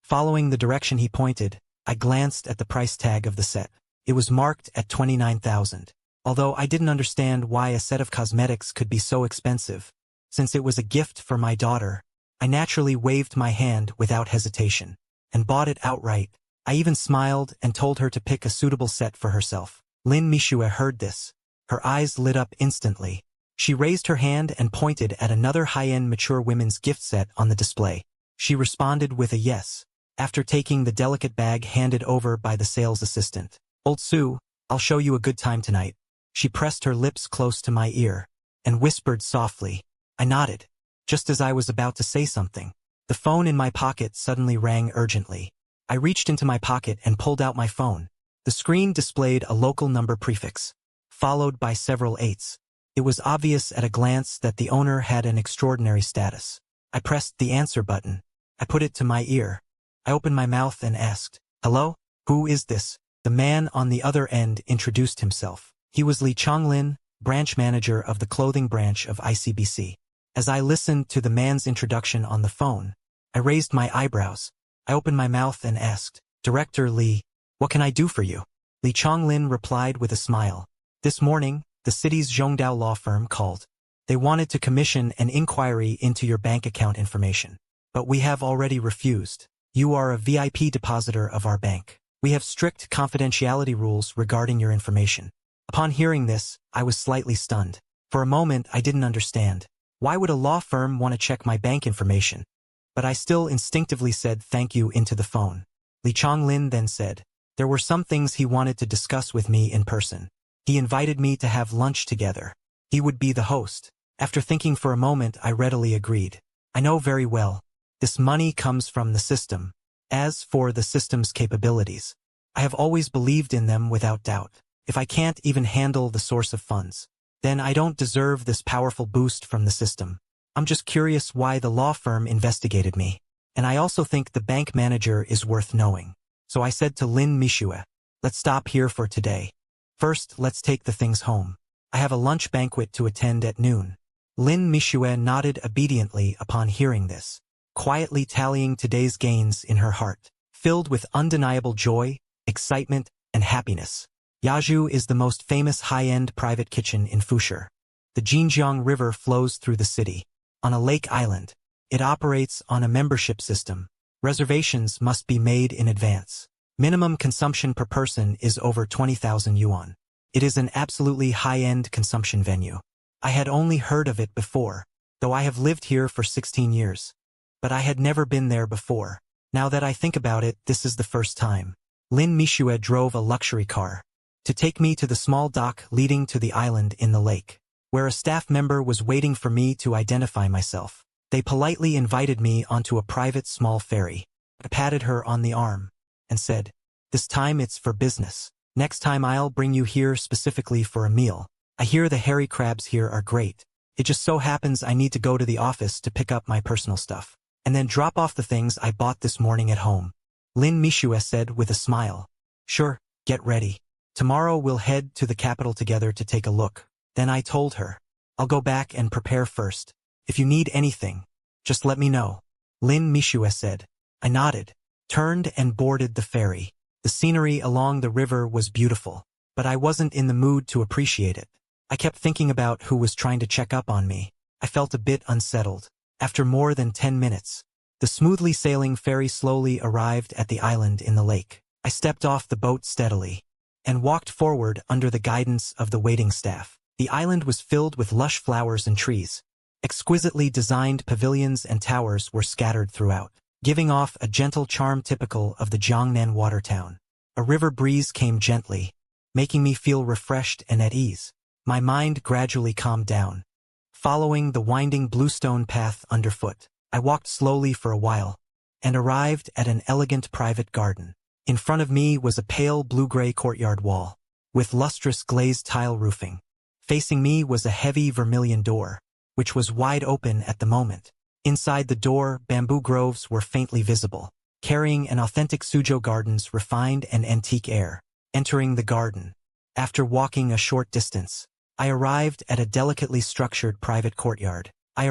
Following the direction he pointed, I glanced at the price tag of the set. It was marked at 29,000. Although I didn't understand why a set of cosmetics could be so expensive, since it was a gift for my daughter, I naturally waved my hand without hesitation and bought it outright. I even smiled and told her to pick a suitable set for herself. Lin Mishua heard this. Her eyes lit up instantly. She raised her hand and pointed at another high-end mature women's gift set on the display. She responded with a yes, after taking the delicate bag handed over by the sales assistant. Old Sue, I'll show you a good time tonight. She pressed her lips close to my ear and whispered softly. I nodded, just as I was about to say something. The phone in my pocket suddenly rang urgently. I reached into my pocket and pulled out my phone. The screen displayed a local number prefix, followed by several eights. It was obvious at a glance that the owner had an extraordinary status. I pressed the answer button. I put it to my ear. I opened my mouth and asked, Hello? Who is this? The man on the other end introduced himself. He was Lee Chonglin, branch manager of the clothing branch of ICBC. As I listened to the man's introduction on the phone, I raised my eyebrows. I opened my mouth and asked, Director Lee, what can I do for you? Lee Chonglin replied with a smile. This morning, the city's Zhongdao law firm called. They wanted to commission an inquiry into your bank account information. But we have already refused. You are a VIP depositor of our bank. We have strict confidentiality rules regarding your information. Upon hearing this, I was slightly stunned. For a moment, I didn't understand. Why would a law firm want to check my bank information? But I still instinctively said thank you into the phone. Lee Chonglin then said, there were some things he wanted to discuss with me in person. He invited me to have lunch together. He would be the host. After thinking for a moment, I readily agreed. I know very well. This money comes from the system. As for the system's capabilities, I have always believed in them without doubt. If I can't even handle the source of funds, then I don't deserve this powerful boost from the system. I'm just curious why the law firm investigated me. And I also think the bank manager is worth knowing. So I said to Lin Mishua, let's stop here for today. First, let's take the things home. I have a lunch banquet to attend at noon. Lin Mishua nodded obediently upon hearing this, quietly tallying today's gains in her heart, filled with undeniable joy, excitement, and happiness. Yaju is the most famous high-end private kitchen in Fushur. The Jinjiang River flows through the city. On a lake island, it operates on a membership system. Reservations must be made in advance. Minimum consumption per person is over 20,000 yuan. It is an absolutely high-end consumption venue. I had only heard of it before, though I have lived here for 16 years. But I had never been there before. Now that I think about it, this is the first time. Lin Mishue drove a luxury car to take me to the small dock leading to the island in the lake, where a staff member was waiting for me to identify myself. They politely invited me onto a private small ferry. I patted her on the arm and said, "This time it's for business. Next time I'll bring you here specifically for a meal. I hear the hairy crabs here are great. It just so happens I need to go to the office to pick up my personal stuff, and then drop off the things I bought this morning at home." Lin Mishue said with a smile. "Sure, get ready. Tomorrow we'll head to the capital together to take a look." Then I told her, "I'll go back and prepare first. If you need anything, just let me know." Lin Mishue said. I nodded, turned and boarded the ferry. The scenery along the river was beautiful, but I wasn't in the mood to appreciate it. I kept thinking about who was trying to check up on me. I felt a bit unsettled. After more than 10 minutes, the smoothly sailing ferry slowly arrived at the island in the lake. I stepped off the boat steadily and walked forward under the guidance of the waiting staff. The island was filled with lush flowers and trees. Exquisitely designed pavilions and towers were scattered throughout, giving off a gentle charm typical of the Jiangnan water town. A river breeze came gently, making me feel refreshed and at ease. My mind gradually calmed down. Following the winding bluestone path underfoot, I walked slowly for a while and arrived at an elegant private garden. In front of me was a pale blue-gray courtyard wall with lustrous glazed tile roofing. Facing me was a heavy vermilion door, which was wide open at the moment. Inside the door, bamboo groves were faintly visible, carrying an authentic Suzhou garden's refined and antique air. Entering the garden, after walking a short distance, I arrived at a delicately structured private courtyard. At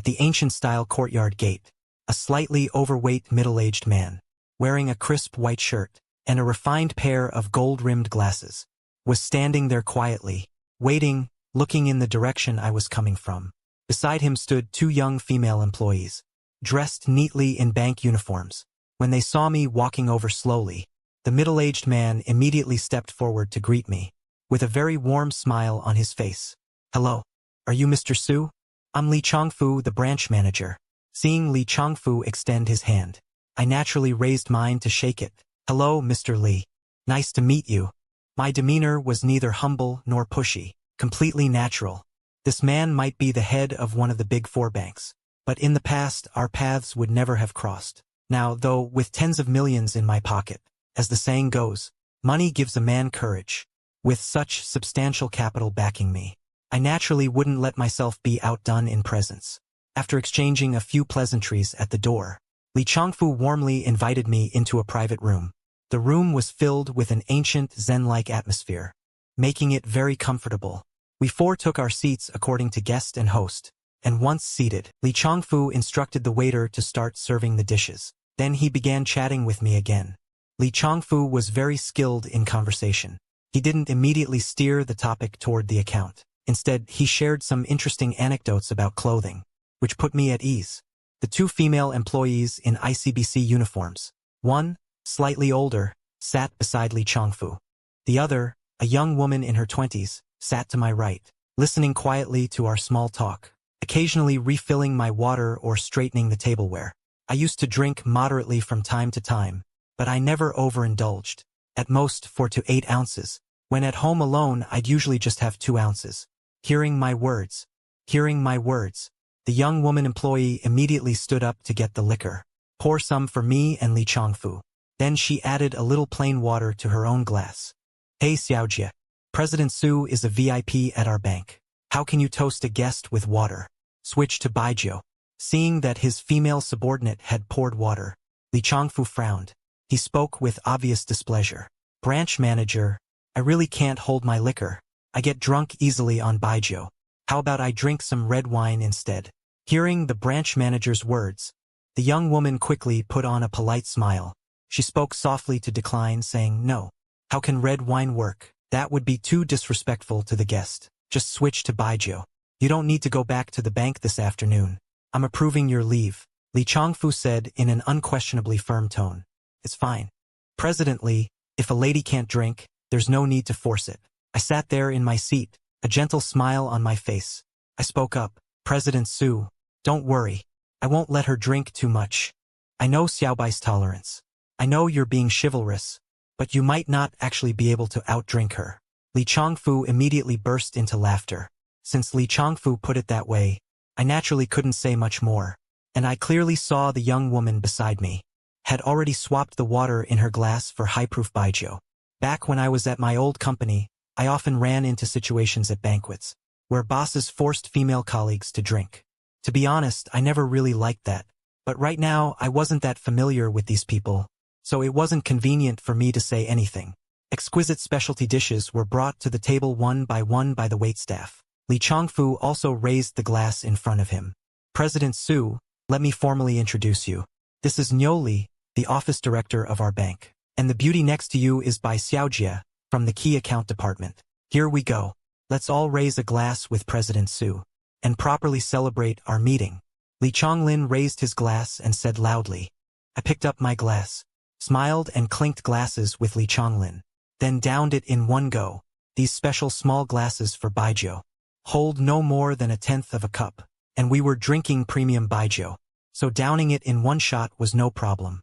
the ancient-style courtyard gate, a slightly overweight middle-aged man, wearing a crisp white shirt and a refined pair of gold-rimmed glasses, was standing there quietly, waiting, looking in the direction I was coming from. Beside him stood two young female employees, dressed neatly in bank uniforms. When they saw me walking over slowly, the middle-aged man immediately stepped forward to greet me, with a very warm smile on his face. "Hello. Are you Mr. Su? I'm Li Chongfu, the branch manager." Seeing Li Chongfu extend his hand, I naturally raised mine to shake it. "Hello, Mr. Li. Nice to meet you." My demeanor was neither humble nor pushy, completely natural. This man might be the head of one of the big four banks, but in the past our paths would never have crossed. Now, though, with tens of millions in my pocket, as the saying goes, money gives a man courage. With such substantial capital backing me, I naturally wouldn't let myself be outdone in presence. After exchanging a few pleasantries at the door, Li Chongfu warmly invited me into a private room. The room was filled with an ancient Zen-like atmosphere, making it very comfortable. We four took our seats according to guest and host, and once seated, Li Chongfu instructed the waiter to start serving the dishes. Then he began chatting with me again. Li Chongfu was very skilled in conversation. He didn't immediately steer the topic toward the account. Instead, he shared some interesting anecdotes about clothing, which put me at ease. The two female employees in ICBC uniforms, one, slightly older, sat beside Li Chongfu. The other, a young woman in her 20s, sat to my right, listening quietly to our small talk, occasionally refilling my water or straightening the tableware. I used to drink moderately from time to time, but I never overindulged. At most 4 to 8 ounces. When at home alone, I'd usually just have 2 ounces. Hearing my words, the young woman employee immediately stood up to get the liquor. "Pour some for me and Li Chongfu." Then she added a little plain water to her own glass. "Hey Xiaojie, President Su is a VIP at our bank. How can you toast a guest with water?" Switch to Baijiu. Seeing that his female subordinate had poured water, Li Chongfu frowned. He spoke with obvious displeasure. "Branch manager, I really can't hold my liquor. I get drunk easily on Baijiu. How about I drink some red wine instead?" Hearing the branch manager's words, the young woman quickly put on a polite smile. She spoke softly to decline, saying, "No. How can red wine work? That would be too disrespectful to the guest. Just switch to Baijiu. You don't need to go back to the bank this afternoon. I'm approving your leave," Li Chongfu said in an unquestionably firm tone. "It's fine. President Li, if a lady can't drink, there's no need to force it." I sat there in my seat, a gentle smile on my face. I spoke up. "President Su, don't worry. I won't let her drink too much. I know Xiaobai's tolerance. I know you're being chivalrous, but you might not actually be able to outdrink her." Li Changfu immediately burst into laughter. Since Li Changfu put it that way, I naturally couldn't say much more, and I clearly saw the young woman beside me had already swapped the water in her glass for high-proof baijiu. Back when I was at my old company, I often ran into situations at banquets where bosses forced female colleagues to drink. To be honest, I never really liked that, but right now I wasn't that familiar with these people, so it wasn't convenient for me to say anything. Exquisite specialty dishes were brought to the table one by the waitstaff. Li Changfu also raised the glass in front of him. "President Su, let me formally introduce you. This is Niuli, the office director of our bank. And the beauty next to you is by Xiaojie, from the key account department. Here we go. Let's all raise a glass with President Su and properly celebrate our meeting." Li Chonglin raised his glass and said loudly. I picked up my glass, smiled and clinked glasses with Li Chonglin, then downed it in one go. These special small glasses for baijiu hold no more than 1/10 of a cup, and we were drinking premium baijiu, so downing it in one shot was no problem.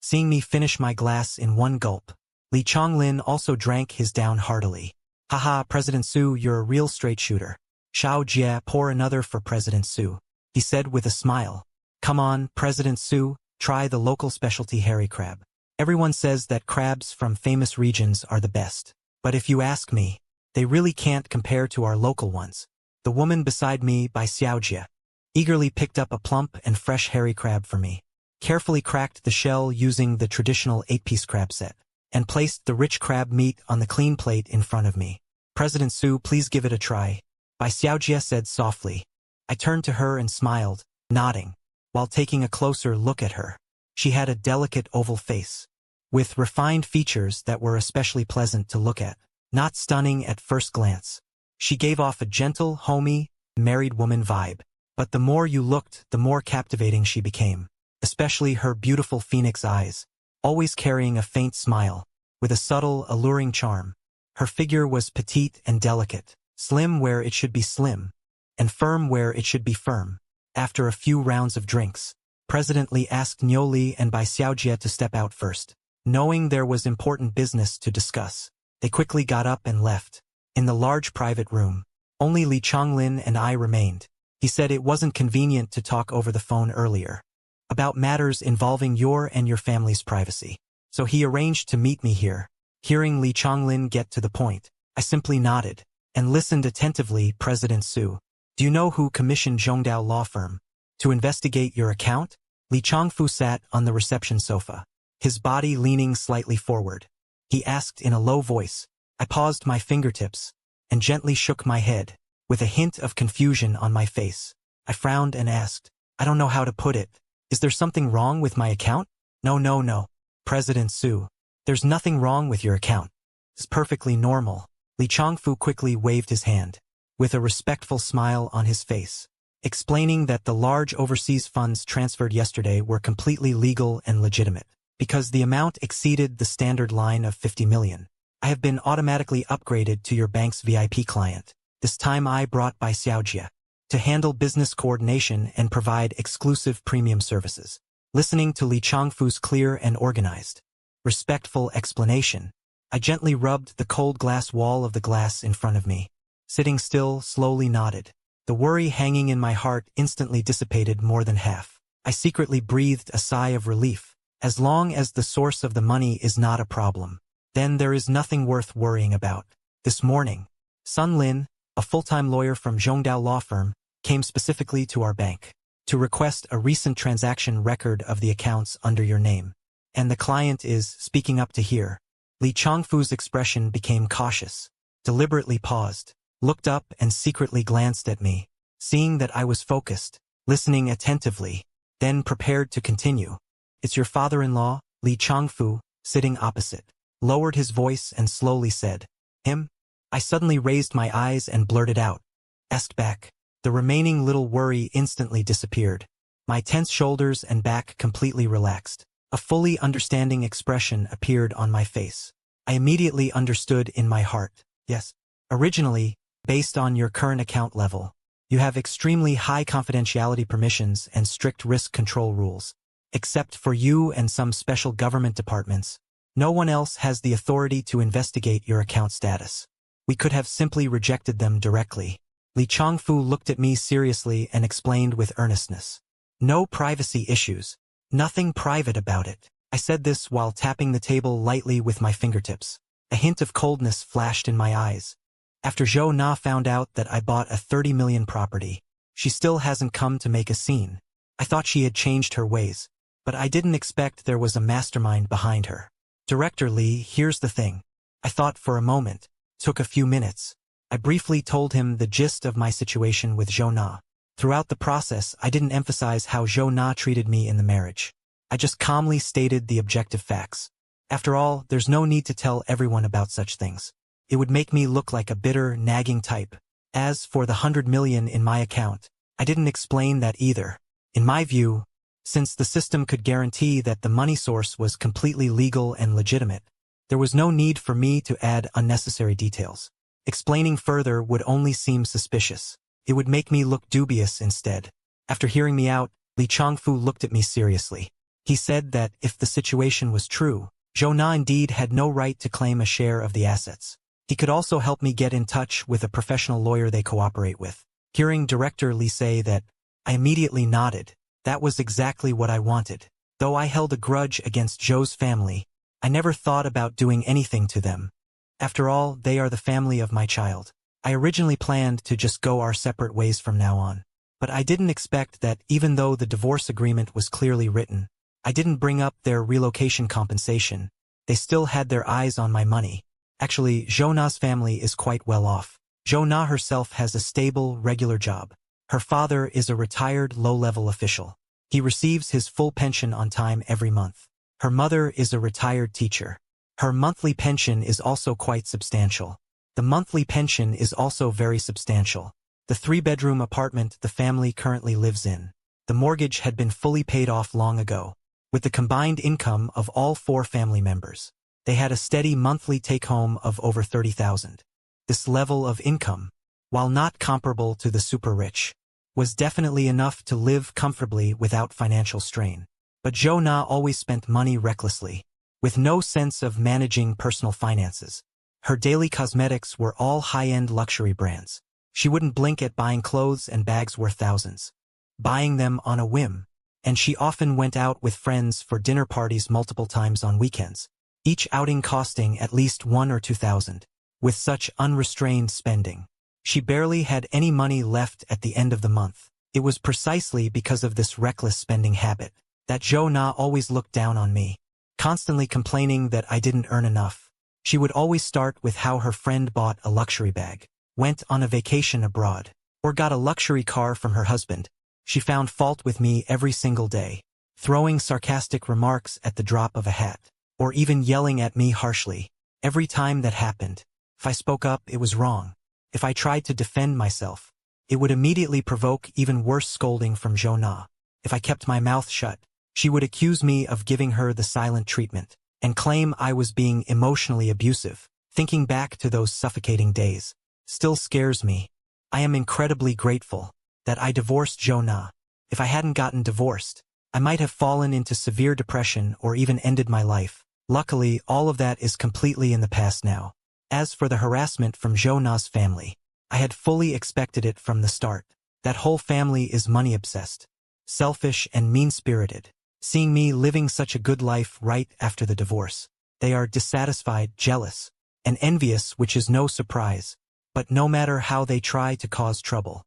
Seeing me finish my glass in one gulp, Li Chonglin also drank his down heartily. "Haha, President Su, you're a real straight shooter. Xiao Jie, pour another for President Su," he said with a smile. "Come on, President Su, try the local specialty hairy crab. Everyone says that crabs from famous regions are the best, but if you ask me, they really can't compare to our local ones." The woman beside me by Xiaojie eagerly picked up a plump and fresh hairy crab for me, carefully cracked the shell using the traditional 8-piece crab set, and placed the rich crab meat on the clean plate in front of me. "President Su, please give it a try," Bai Xiaojie said softly. I turned to her and smiled, nodding, while taking a closer look at her. She had a delicate oval face, with refined features that were especially pleasant to look at. Not stunning at first glance, she gave off a gentle, homey, married woman vibe. But the more you looked, the more captivating she became, especially her beautiful phoenix eyes, always carrying a faint smile, with a subtle, alluring charm. Her figure was petite and delicate, slim where it should be slim, and firm where it should be firm. After a few rounds of drinks, President Li asked Niuli and Bai Xiaojie to step out first. Knowing there was important business to discuss, they quickly got up and left. In the large private room, only Li Chonglin and I remained. He said it wasn't convenient to talk over the phone earlier about matters involving your and your family's privacy, so he arranged to meet me here. Hearing Li Chonglin get to the point, I simply nodded and listened attentively. "President Su, do you know who commissioned Zhongdao law firm to investigate your account?" Li Changfu sat on the reception sofa, his body leaning slightly forward. He asked in a low voice. I paused my fingertips and gently shook my head, with a hint of confusion on my face. I frowned and asked, "I don't know how to put it. Is there something wrong with my account?" No, President Su. There's nothing wrong with your account. It's perfectly normal." Li Changfu quickly waved his hand, with a respectful smile on his face, explaining that the large overseas funds transferred yesterday were completely legal and legitimate, because the amount exceeded the standard line of 50 million. "I have been automatically upgraded to your bank's VIP client. This time I brought Bai Xiaojie to handle business coordination and provide exclusive premium services." Listening to Li Changfu's clear and organized, respectful explanation, I gently rubbed the cold glass wall of the glass in front of me. Sitting still, slowly nodded. The worry hanging in my heart instantly dissipated more than half. I secretly breathed a sigh of relief. As long as the source of the money is not a problem, then there is nothing worth worrying about. This morning, Sun Lin, a full-time lawyer from Zhongdao law firm, came specifically to our bank to request a recent transaction record of the accounts under your name. And the client is speaking up to hear. Li Changfu's expression became cautious, deliberately paused, looked up and secretly glanced at me, seeing that I was focused, listening attentively, then prepared to continue. "It's your father-in-law, Li Changfu, sitting opposite," lowered his voice and slowly said, "Him?" I suddenly raised my eyes and blurted out, "Asked back." The remaining little worry instantly disappeared. My tense shoulders and back completely relaxed. A fully understanding expression appeared on my face. I immediately understood in my heart. "Yes. Originally, based on your current account level, You have extremely high confidentiality permissions and strict risk control rules. Except for you and some special government departments, no one else has the authority to investigate your account status. We could have simply rejected them directly. Li Changfu looked at me seriously and explained with earnestness. No privacy issues. Nothing private about it. I said this while tapping the table lightly with my fingertips. A hint of coldness flashed in my eyes. After Zhou Na found out that I bought a 30 million property, she still hasn't come to make a scene. I thought she had changed her ways, but I didn't expect there was a mastermind behind her. Director Li, here's the thing. I thought for a moment. Took a few minutes. I briefly told him the gist of my situation with Zhou Na. Throughout the process, I didn't emphasize how Zhou Na treated me in the marriage. I just calmly stated the objective facts. After all, there's no need to tell everyone about such things. It would make me look like a bitter, nagging type. As for the 100 million in my account, I didn't explain that either. In my view, since the system could guarantee that the money source was completely legal and legitimate, there was no need for me to add unnecessary details. Explaining further would only seem suspicious. It would make me look dubious instead. After hearing me out, Li Changfu looked at me seriously. He said that if the situation was true, Zhou Na indeed had no right to claim a share of the assets. He could also help me get in touch with a professional lawyer they cooperate with. Hearing Director Li say that, I immediately nodded. That was exactly what I wanted. Though I held a grudge against Zhou's family, I never thought about doing anything to them. After all, they are the family of my child. I originally planned to just go our separate ways from now on. But I didn't expect that even though the divorce agreement was clearly written, I didn't bring up their relocation compensation. They still had their eyes on my money. Actually, Zhou Na's family is quite well off. Zhou Na herself has a stable, regular job. Her father is a retired, low-level official. He receives his full pension on time every month. Her mother is a retired teacher. Her monthly pension is also quite substantial. The monthly pension is also very substantial. The 3-bedroom apartment the family currently lives in. The mortgage had been fully paid off long ago. With the combined income of all 4 family members, they had a steady monthly take-home of over 30,000. This level of income, while not comparable to the super-rich, was definitely enough to live comfortably without financial strain. But Zhou Na always spent money recklessly, with no sense of managing personal finances. Her daily cosmetics were all high-end luxury brands. She wouldn't blink at buying clothes and bags worth thousands, buying them on a whim. And she often went out with friends for dinner parties multiple times on weekends, each outing costing at least 1,000 or 2,000. With such unrestrained spending, she barely had any money left at the end of the month. It was precisely because of this reckless spending habit that Zhou Na always looked down on me, constantly complaining that I didn't earn enough. She would always start with how her friend bought a luxury bag, went on a vacation abroad, or got a luxury car from her husband. She found fault with me every single day, throwing sarcastic remarks at the drop of a hat, or even yelling at me harshly. Every time that happened, if I spoke up, it was wrong. If I tried to defend myself, it would immediately provoke even worse scolding from Zhou Na. If I kept my mouth shut, she would accuse me of giving her the silent treatment, and claim I was being emotionally abusive. Thinking back to those suffocating days still scares me. I am incredibly grateful that I divorced Zhou Na. If I hadn't gotten divorced, I might have fallen into severe depression or even ended my life. Luckily, all of that is completely in the past now. As for the harassment from Zhou Na's family, I had fully expected it from the start. That whole family is money-obsessed, selfish and mean-spirited. Seeing me living such a good life right after the divorce, they are dissatisfied, jealous, and envious, which is no surprise. But no matter how they try to cause trouble,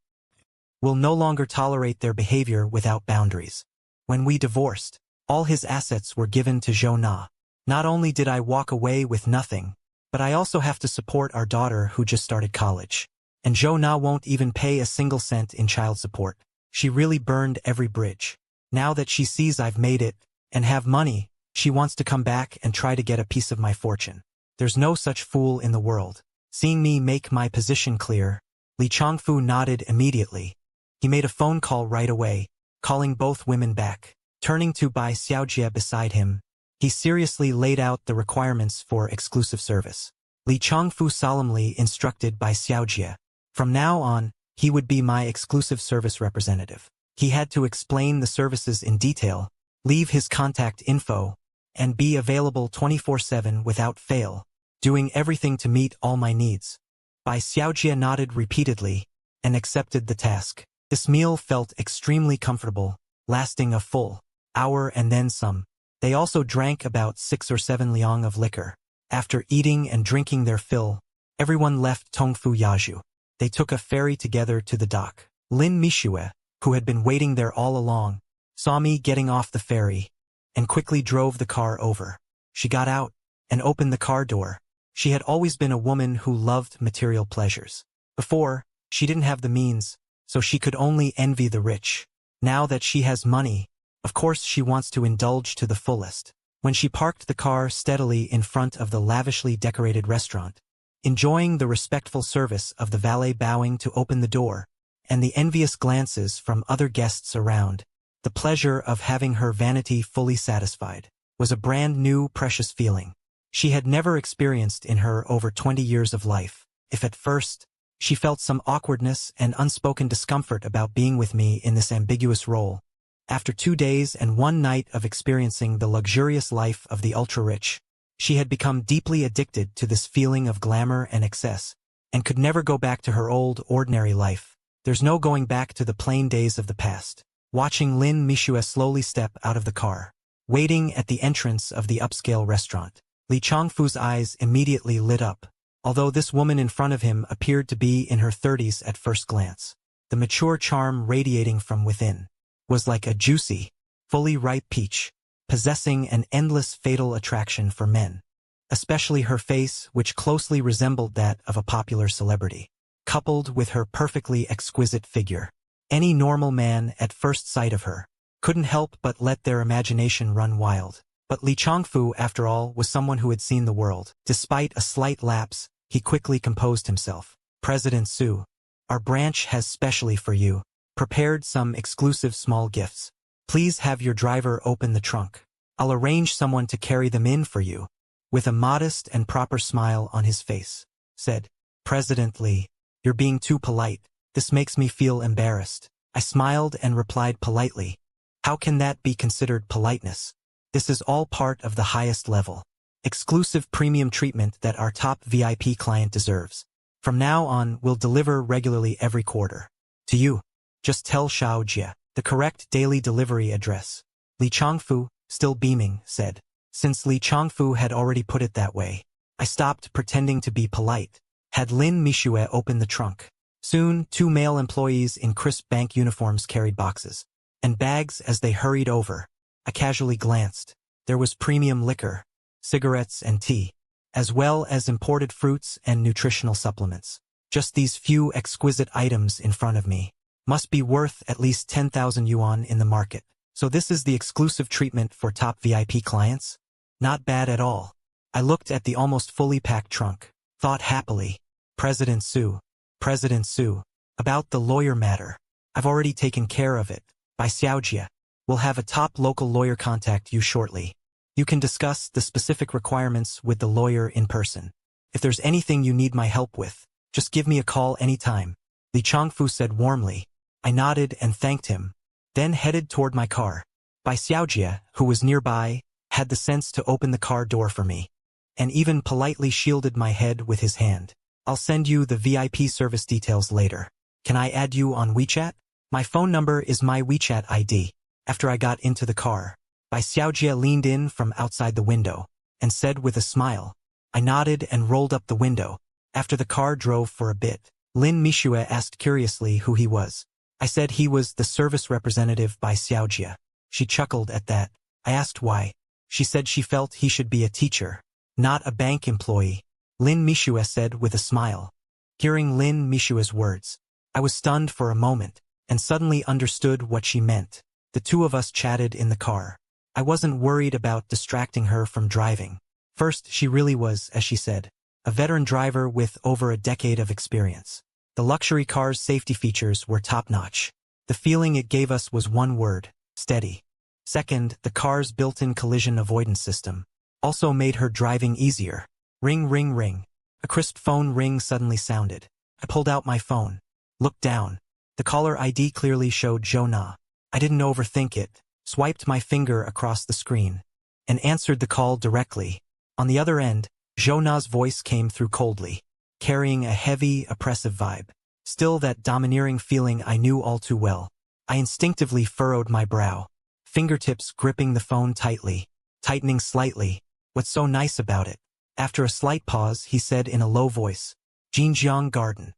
will no longer tolerate their behavior without boundaries. When we divorced, all his assets were given to Zhou Na. Not only did I walk away with nothing, but I also have to support our daughter who just started college. And Zhou Na won't even pay a single cent in child support. She really burned every bridge. Now that she sees I've made it, and have money, she wants to come back and try to get a piece of my fortune. There's no such fool in the world. Seeing me make my position clear, Li Changfu nodded immediately. He made a phone call right away, calling both women back. Turning to Bai Xiaojie beside him, he seriously laid out the requirements for exclusive service. Li Changfu solemnly instructed Bai Xiaojie, from now on, He would be my exclusive service representative. He had to explain the services in detail, leave his contact info, and be available 24/7 without fail, doing everything to meet all my needs. Bai Xiaojie nodded repeatedly and accepted the task. This meal felt extremely comfortable, lasting a full hour and then some. They also drank about 6 or 7 liang of liquor. After eating and drinking their fill, everyone left Tongfu Yaju. They took a ferry together to the dock. Lin Mishue, who had been waiting there all along, saw me getting off the ferry and quickly drove the car over. She got out and opened the car door. She had always been a woman who loved material pleasures. Before, she didn't have the means, so she could only envy the rich. Now that she has money, of course she wants to indulge to the fullest. When she parked the car steadily in front of the lavishly decorated restaurant, enjoying the respectful service of the valet bowing to open the door, and the envious glances from other guests around, the pleasure of having her vanity fully satisfied was a brand new, precious feeling she had never experienced in her over 20 years of life. If at first, she felt some awkwardness and unspoken discomfort about being with me in this ambiguous role, after 2 days and 1 night of experiencing the luxurious life of the ultra-rich, she had become deeply addicted to this feeling of glamour and excess, and could never go back to her old, ordinary life. There's no going back to the plain days of the past. Watching Lin Mishue slowly step out of the car, waiting at the entrance of the upscale restaurant, Li Changfu's eyes immediately lit up. Although this woman in front of him appeared to be in her 30s at first glance, the mature charm radiating from within was like a juicy, fully ripe peach, possessing an endless fatal attraction for men, especially her face, which closely resembled that of a popular celebrity, coupled with her perfectly exquisite figure. Any normal man at first sight of her couldn't help but let their imagination run wild. But Li Changfu, after all, was someone who had seen the world. Despite a slight lapse, he quickly composed himself. President Su, our branch has specially for you prepared some exclusive small gifts. Please have your driver open the trunk. I'll arrange someone to carry them in for you. With a modest and proper smile on his face, said President Li, you're being too polite. This makes me feel embarrassed. I smiled and replied politely. How can that be considered politeness? This is all part of the highest level, exclusive premium treatment that our top VIP client deserves. From now on, we'll deliver regularly every quarter. To you, just tell Xiaojie the correct daily delivery address. Li Changfu, still beaming, said. Since Li Changfu had already put it that way, I stopped pretending to be polite. Had Lin Mishue opened the trunk. Soon, 2 male employees in crisp bank uniforms carried boxes and bags as they hurried over. I casually glanced. There was premium liquor, cigarettes and tea, as well as imported fruits and nutritional supplements. Just these few exquisite items in front of me must be worth at least 10,000 yuan in the market. So this is the exclusive treatment for top VIP clients? Not bad at all. I looked at the almost fully packed trunk, thought happily. President Su, about the lawyer matter. I've already taken care of it. By Xiaojie, we'll have a top local lawyer contact you shortly. You can discuss the specific requirements with the lawyer in person. If there's anything you need my help with, just give me a call anytime. Li Changfu said warmly. I nodded and thanked him, then headed toward my car. Bai Xiaojie, who was nearby, had the sense to open the car door for me, and even politely shielded my head with his hand. I'll send you the VIP service details later. Can I add you on WeChat? My phone number is my WeChat ID. After I got into the car, Bai Xiaojie leaned in from outside the window and said with a smile. I nodded and rolled up the window. After the car drove for a bit, Lin Mishue asked curiously who he was. I said he was the service representative by Xiaojie. She chuckled at that. I asked why. She said she felt he should be a teacher, not a bank employee. Lin Mishue said with a smile. Hearing Lin Mishue's words, I was stunned for a moment and suddenly understood what she meant. The two of us chatted in the car. I wasn't worried about distracting her from driving. First, she really was, as she said, a veteran driver with over a decade of experience. The luxury car's safety features were top-notch. The feeling it gave us was one word: steady. Second, the car's built-in collision avoidance system also made her driving easier. Ring, ring, ring. A crisp phone ring suddenly sounded. I pulled out my phone. Looked down. The caller ID clearly showed Jonah. I didn't overthink it, swiped my finger across the screen, and answered the call directly. On the other end, Jonah's voice came through coldly, carrying a heavy, oppressive vibe. Still that domineering feeling I knew all too well. I instinctively furrowed my brow, fingertips gripping the phone tightly, tightening slightly. What's so nice about it? After a slight pause, he said in a low voice, Jinjiang Garden.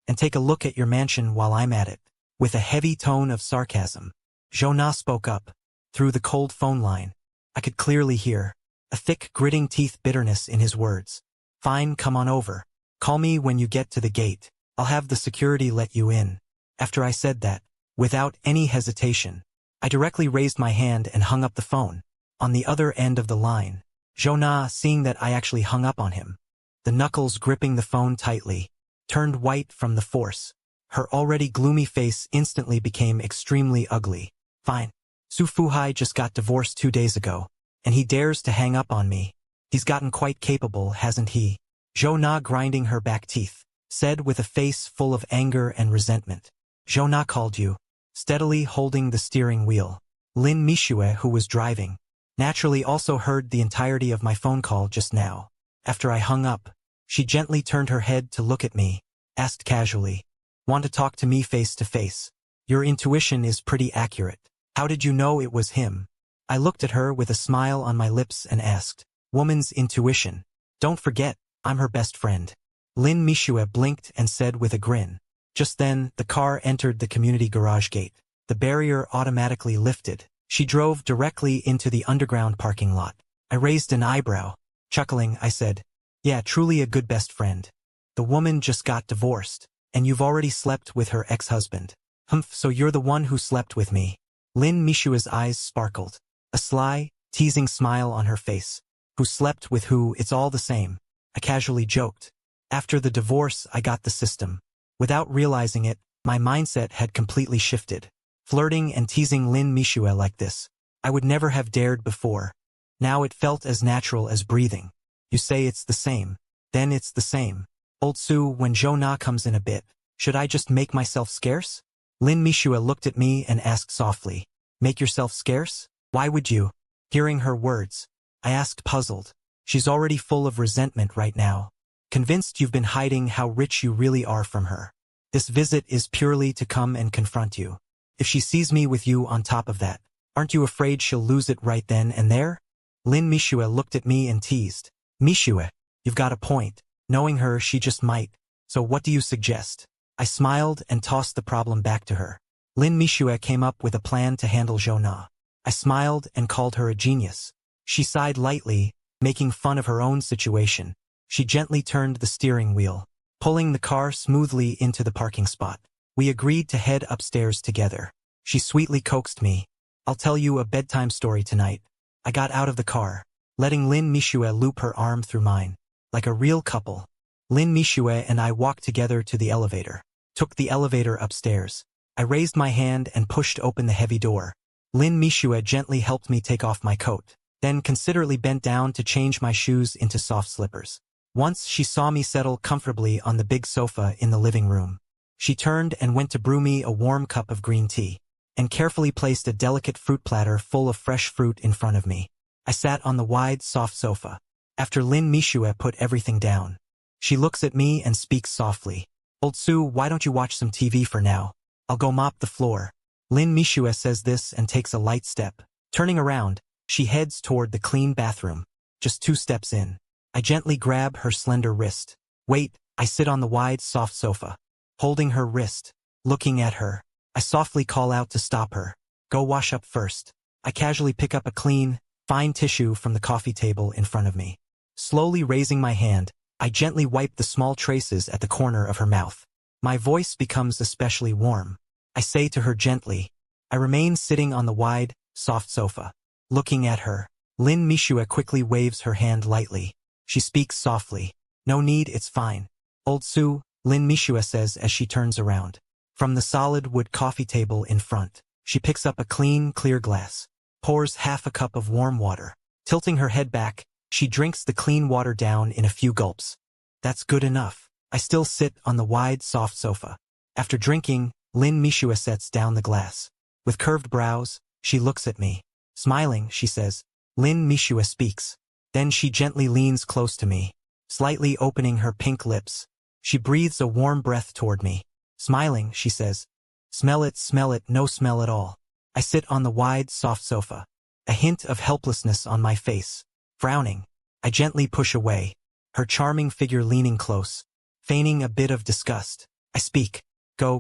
And take a look at your mansion while I'm at it. With a heavy tone of sarcasm, Jonah spoke up. Through the cold phone line, I could clearly hear a thick, gritting teeth bitterness in his words. Fine, come on over. Call me when you get to the gate. I'll have the security let you in. After I said that, without any hesitation, I directly raised my hand and hung up the phone. On the other end of the line, Jonah, seeing that I actually hung up on him, the knuckles gripping the phone tightly, turned white from the force. Her already gloomy face instantly became extremely ugly. Fine. Su Fuhai just got divorced 2 days ago, and he dares to hang up on me. He's gotten quite capable, hasn't he? Jonah, grinding her back teeth, said with a face full of anger and resentment. Jonah called you, steadily holding the steering wheel. Lin Mishue, who was driving, naturally also heard the entirety of my phone call just now. After I hung up, she gently turned her head to look at me, asked casually, Want to talk to me face to face? Your intuition is pretty accurate. How did you know it was him? I looked at her with a smile on my lips and asked, Woman's intuition. Don't forget, I'm her best friend. Lin Mishue blinked and said with a grin. Just then, the car entered the community garage gate. The barrier automatically lifted. She drove directly into the underground parking lot. I raised an eyebrow. Chuckling, I said, Yeah, truly a good best friend. The woman just got divorced, and you've already slept with her ex-husband. Humph, so you're the one who slept with me. Lin Mishua's eyes sparkled. A sly, teasing smile on her face. Who slept with who, it's all the same. I casually joked. After the divorce, I got the system. Without realizing it, my mindset had completely shifted. Flirting and teasing Lin Mishue like this, I would never have dared before. Now it felt as natural as breathing. You say it's the same. Then it's the same. Old Su, when Jonah comes in a bit, should I just make myself scarce? Lin Mishue looked at me and asked softly, Make yourself scarce? Why would you? Hearing her words, I asked puzzled. She's already full of resentment right now. Convinced you've been hiding how rich you really are from her. This visit is purely to come and confront you. If she sees me with you on top of that, aren't you afraid she'll lose it right then and there? Lin Mishue looked at me and teased. Mishue, you've got a point. Knowing her, she just might. So what do you suggest? I smiled and tossed the problem back to her. Lin Mishue came up with a plan to handle Jonah. I smiled and called her a genius. She sighed lightly, making fun of her own situation. She gently turned the steering wheel, pulling the car smoothly into the parking spot. We agreed to head upstairs together. She sweetly coaxed me. I'll tell you a bedtime story tonight. I got out of the car, letting Lin Mishue loop her arm through mine. Like a real couple, Lin Mishue and I walked together to the elevator. Took the elevator upstairs. I raised my hand and pushed open the heavy door. Lin Mishue gently helped me take off my coat, then considerately bent down to change my shoes into soft slippers. Once she saw me settle comfortably on the big sofa in the living room, she turned and went to brew me a warm cup of green tea, and carefully placed a delicate fruit platter full of fresh fruit in front of me. I sat on the wide, soft sofa. After Lin Mishue put everything down, she looks at me and speaks softly. Old Su, why don't you watch some TV for now? I'll go mop the floor. Lin Mishue says this and takes a light step. Turning around, she heads toward the clean bathroom. Just 2 steps in, I gently grab her slender wrist. Wait, I sit on the wide, soft sofa, holding her wrist, looking at her. I softly call out to stop her. Go wash up first. I casually pick up a clean, fine tissue from the coffee table in front of me. Slowly raising my hand, I gently wipe the small traces at the corner of her mouth. My voice becomes especially warm. I say to her gently. I remain sitting on the wide, soft sofa, looking at her. Lin Mishue quickly waves her hand lightly. She speaks softly. No need, it's fine. Old Su, Lin Mishue says as she turns around. From the solid wood coffee table in front, she picks up a clean, clear glass, pours half a cup of warm water. Tilting her head back, she drinks the clean water down in a few gulps. That's good enough. I still sit on the wide, soft sofa. After drinking, Lin Mishua sets down the glass. With curved brows, she looks at me. Smiling, she says. Lin Mishua speaks. Then she gently leans close to me, slightly opening her pink lips. She breathes a warm breath toward me. Smiling, she says, smell it, no smell at all. I sit on the wide, soft sofa, a hint of helplessness on my face. Frowning, I gently push away, her charming figure leaning close, feigning a bit of disgust. I speak.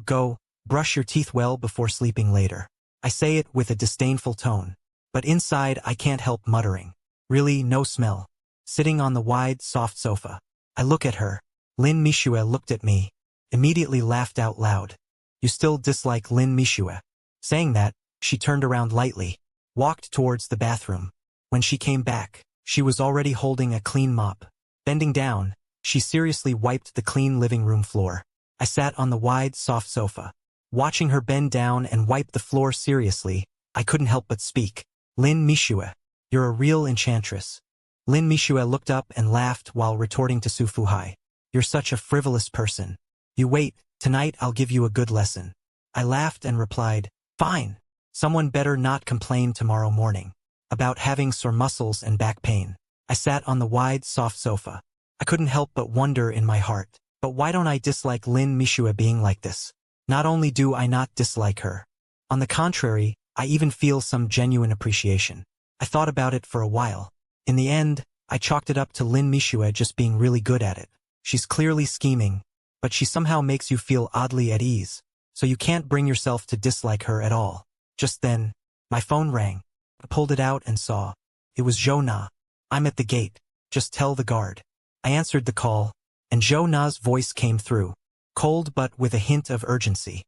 Go, brush your teeth well before sleeping later. I say it with a disdainful tone, but inside I can't help muttering. Really, no smell. Sitting on the wide, soft sofa, I look at her. Lin Mishua looked at me, immediately laughed out loud. You still dislike Lin Mishua? Saying that, she turned around lightly, walked towards the bathroom. When she came back, she was already holding a clean mop. Bending down, she seriously wiped the clean living room floor. I sat on the wide, soft sofa. Watching her bend down and wipe the floor seriously, I couldn't help but speak. Lin Mishua, you're a real enchantress. Lin Mishua looked up and laughed while retorting to Su Fuhai. You're such a frivolous person. You wait, tonight I'll give you a good lesson. I laughed and replied, fine. Someone better not complain tomorrow morning about having sore muscles and back pain. I sat on the wide, soft sofa. I couldn't help but wonder in my heart, but why don't I dislike Lin Mishua being like this? Not only do I not dislike her, on the contrary, I even feel some genuine appreciation. I thought about it for a while. In the end, I chalked it up to Lin Mishua just being really good at it. She's clearly scheming, but she somehow makes you feel oddly at ease, so you can't bring yourself to dislike her at all. Just then, my phone rang. I pulled it out and saw. It was Zhou Na. I'm at the gate. Just tell the guard. I answered the call, and Zhou Na's voice came through, cold but with a hint of urgency.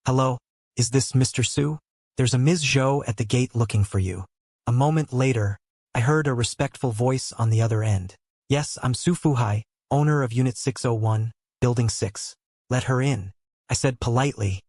Hello, is this Mr. Su? There's a Ms. Zhou at the gate looking for you. A moment later, I heard a respectful voice on the other end. Yes, I'm Su Fuhai, owner of Unit 601, Building 6. Let her in, I said politely.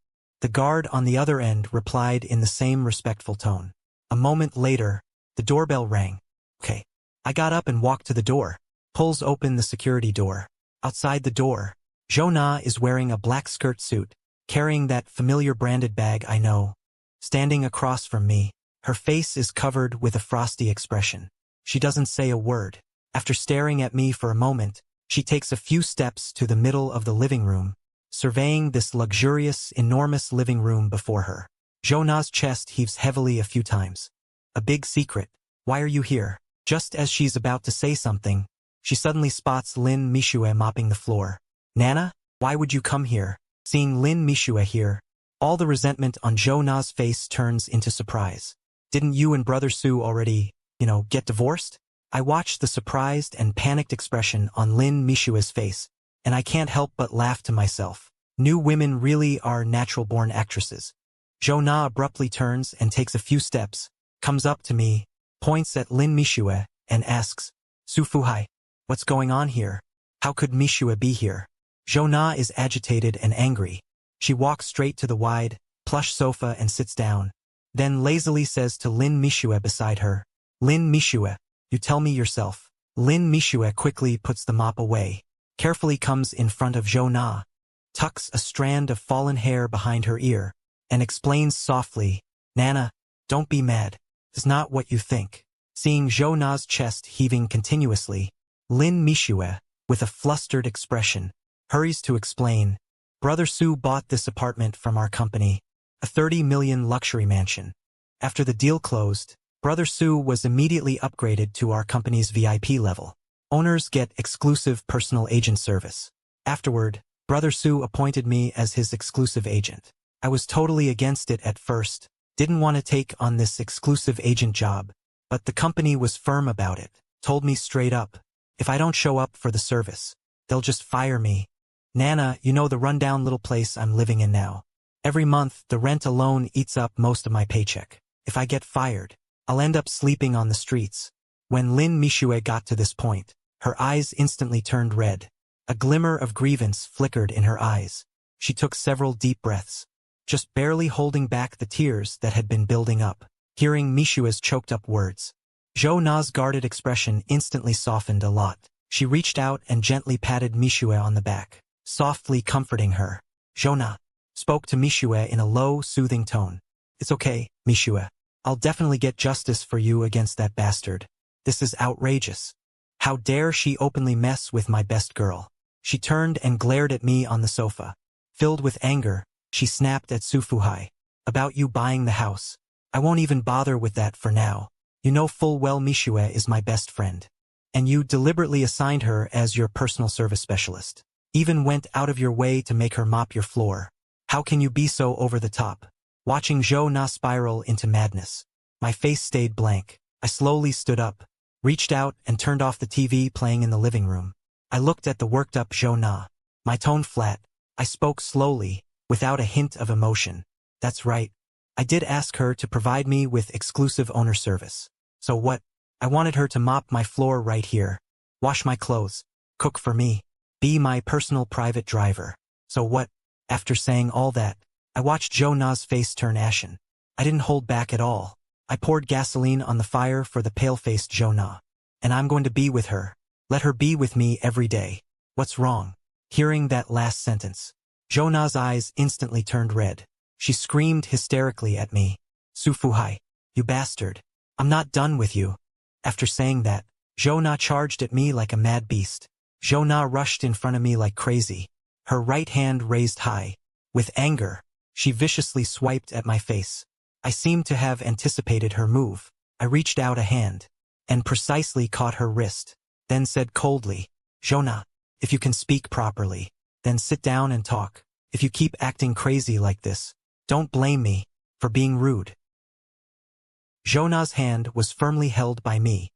The guard on the other end replied in the same respectful tone. A moment later, the doorbell rang. Okay. I got up and walked to the door. Pulls open the security door. Outside the door, Zhou Na is wearing a black skirt suit, carrying that familiar branded bag I know. Standing across from me, her face is covered with a frosty expression. She doesn't say a word. After staring at me for a moment, she takes a few steps to the middle of the living room, surveying this luxurious, enormous living room before her. Zhou Na's chest heaves heavily a few times. A big secret. Why are you here? Just as she's about to say something, she suddenly spots Lin Mishua mopping the floor. Nana, why would you come here? Seeing Lin Mishua here, all the resentment on Zhou Na's face turns into surprise. Didn't you and Brother Su already, get divorced? I watched the surprised and panicked expression on Lin Mishua's face, and I can't help but laugh to myself. New women really are natural-born actresses. Zhou Na abruptly turns and takes a few steps, comes up to me, points at Lin Mishua, and asks, Su Fuhai, what's going on here? How could Mishua be here? Zhou Na is agitated and angry. She walks straight to the wide, plush sofa and sits down, then lazily says to Lin Mishua beside her, Lin Mishua, you tell me yourself. Lin Mishua quickly puts the mop away, carefully comes in front of Zhou Na, tucks a strand of fallen hair behind her ear, and explains softly, Nana, don't be mad. It's not what you think. Seeing Zhou Na's chest heaving continuously, Lin Mishua, with a flustered expression, hurries to explain, Brother Su bought this apartment from our company, a 30 million luxury mansion. After the deal closed, Brother Su was immediately upgraded to our company's VIP level. Owners get exclusive personal agent service. Afterward, Brother Su appointed me as his exclusive agent. I was totally against it at first, didn't want to take on this exclusive agent job, but the company was firm about it, told me straight up, if I don't show up for the service, they'll just fire me. Nana, you know the rundown little place I'm living in now. Every month, the rent alone eats up most of my paycheck. If I get fired, I'll end up sleeping on the streets. When Lin Mishua got to this point, her eyes instantly turned red. A glimmer of grievance flickered in her eyes. She took several deep breaths, just barely holding back the tears that had been building up. Hearing Mishua's choked-up words, Zhou Na's guarded expression instantly softened a lot. She reached out and gently patted Mishua on the back, softly comforting her. Zhou Na, spoke to Mishue in a low, soothing tone. It's okay, Mishue. I'll definitely get justice for you against that bastard. This is outrageous. How dare she openly mess with my best girl? She turned and glared at me on the sofa. Filled with anger, she snapped at Sufuhai. About you buying the house. I won't even bother with that for now. You know full well Mishue is my best friend. And you deliberately assigned her as your personal service specialist. Even went out of your way to make her mop your floor. How can you be so over the top? Watching Zhou Na spiral into madness. My face stayed blank. I slowly stood up, reached out and turned off the TV playing in the living room. I looked at the worked-up Zhou Na. My tone flat. I spoke slowly, without a hint of emotion. That's right. I did ask her to provide me with exclusive owner service. So what? I wanted her to mop my floor right here, wash my clothes, cook for me, be my personal private driver. So what? After saying all that, I watched Zhou Na's face turn ashen. I didn't hold back at all. I poured gasoline on the fire for the pale-faced Zhou Na. And I'm going to be with her. Let her be with me every day. What's wrong? Hearing that last sentence, Zhou Na's eyes instantly turned red. She screamed hysterically at me. Sufuhai, you bastard. I'm not done with you. After saying that, Zhou Na charged at me like a mad beast. Zhou Na rushed in front of me like crazy, her right hand raised high. With anger, she viciously swiped at my face. I seemed to have anticipated her move. I reached out a hand and precisely caught her wrist, then said coldly, Zhou Na, if you can speak properly, then sit down and talk. If you keep acting crazy like this, don't blame me for being rude. Zhou Na's hand was firmly held by me.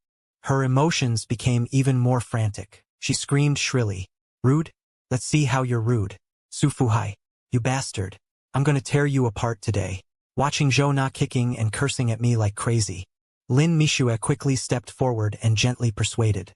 Her emotions became even more frantic. She screamed shrilly, Rude? Let's see how you're rude. Sufuhai, you bastard. I'm gonna tear you apart today. Watching Zhou Na kicking and cursing at me like crazy, Lin Mishue quickly stepped forward and gently persuaded.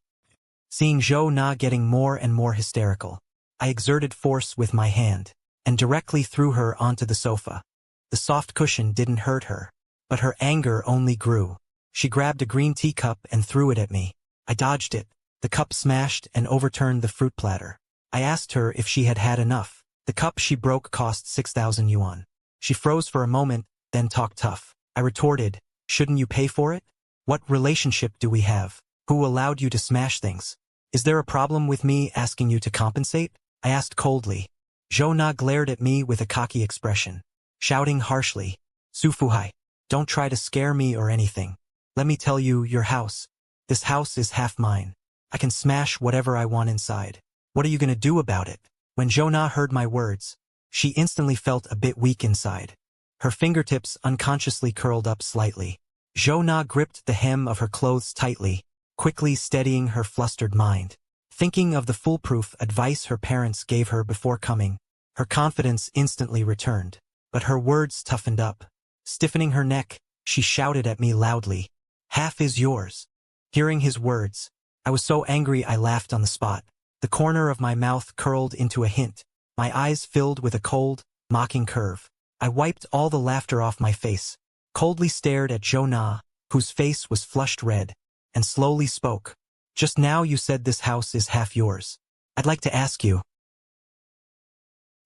Seeing Zhou Na getting more and more hysterical, I exerted force with my hand and directly threw her onto the sofa. The soft cushion didn't hurt her, but her anger only grew. She grabbed a green teacup and threw it at me. I dodged it. The cup smashed and overturned the fruit platter. I asked her if she had had enough. The cup she broke cost 6,000 yuan. She froze for a moment, then talked tough. I retorted, shouldn't you pay for it? What relationship do we have? Who allowed you to smash things? Is there a problem with me asking you to compensate? I asked coldly. Zhou Na glared at me with a cocky expression, shouting harshly, Sufuhai, don't try to scare me or anything. Let me tell you, your house. This house is half mine. I can smash whatever I want inside. What are you gonna do about it? When Zhou Na heard my words, she instantly felt a bit weak inside. Her fingertips unconsciously curled up slightly. Zhou Na gripped the hem of her clothes tightly, quickly steadying her flustered mind. Thinking of the foolproof advice her parents gave her before coming, her confidence instantly returned. But her words toughened up. Stiffening her neck, she shouted at me loudly, Half is yours. Hearing his words, I was so angry I laughed on the spot. The corner of my mouth curled into a hint, my eyes filled with a cold, mocking curve. I wiped all the laughter off my face, coldly stared at Zhou Na, whose face was flushed red, and slowly spoke. Just now you said this house is half yours. I'd like to ask you,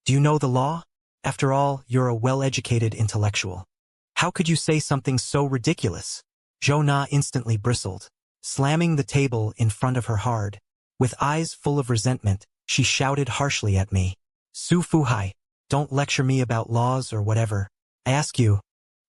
do you know the law? After all, you're a well-educated intellectual. How could you say something so ridiculous? Zhou Na instantly bristled, slamming the table in front of her hard. With eyes full of resentment, she shouted harshly at me. Sufuhai, don't lecture me about laws or whatever. I ask you,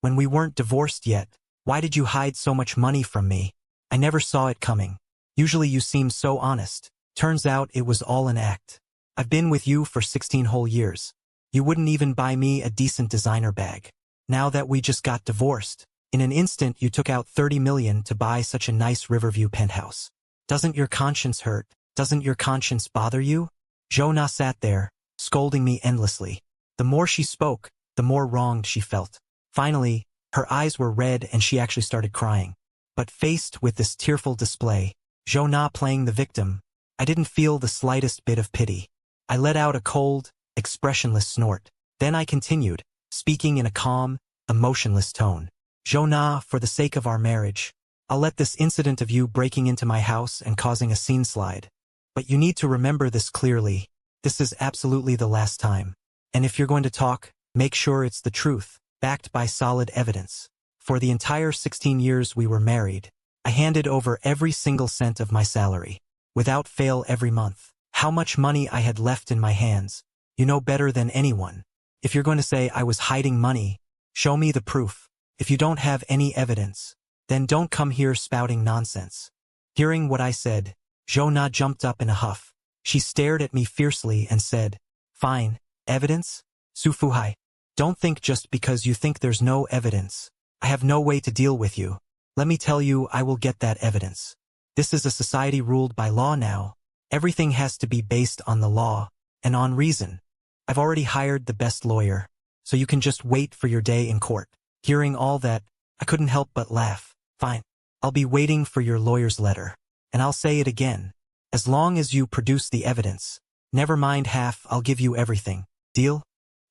when we weren't divorced yet, why did you hide so much money from me? I never saw it coming. Usually you seem so honest. Turns out it was all an act. I've been with you for 16 whole years. You wouldn't even buy me a decent designer bag. Now that we just got divorced, in an instant you took out 30 million to buy such a nice Riverview penthouse. Doesn't your conscience hurt? Doesn't your conscience bother you? Zhou Na sat there, scolding me endlessly. The more she spoke, the more wronged she felt. Finally, her eyes were red and she actually started crying. But faced with this tearful display, Zhou Na playing the victim, I didn't feel the slightest bit of pity. I let out a cold, expressionless snort. Then I continued, speaking in a calm, emotionless tone. Zhou Na, for the sake of our marriage, I'll let this incident of you breaking into my house and causing a scene slide. But you need to remember this clearly. This is absolutely the last time. And if you're going to talk, Make sure it's the truth, backed by solid evidence. For the entire 16 years we were married, I handed over every single cent of my salary, without fail every month. How much money I had left in my hands, you know better than anyone. If you're going to say I was hiding money, show me the proof. If you don't have any evidence, then don't come here spouting nonsense. Hearing what I said, Jo-na jumped up in a huff. She stared at me fiercely and said, "Fine, evidence? Sufuhai. Don't think just because you think there's no evidence, I have no way to deal with you. Let me tell you, I will get that evidence. This is a society ruled by law now. Everything has to be based on the law, and on reason. I've already hired the best lawyer, so you can just wait for your day in court." Hearing all that, I couldn't help but laugh. "Fine. I'll be waiting for your lawyer's letter. And I'll say it again. As long as you produce the evidence, never mind half, I'll give you everything. Deal?"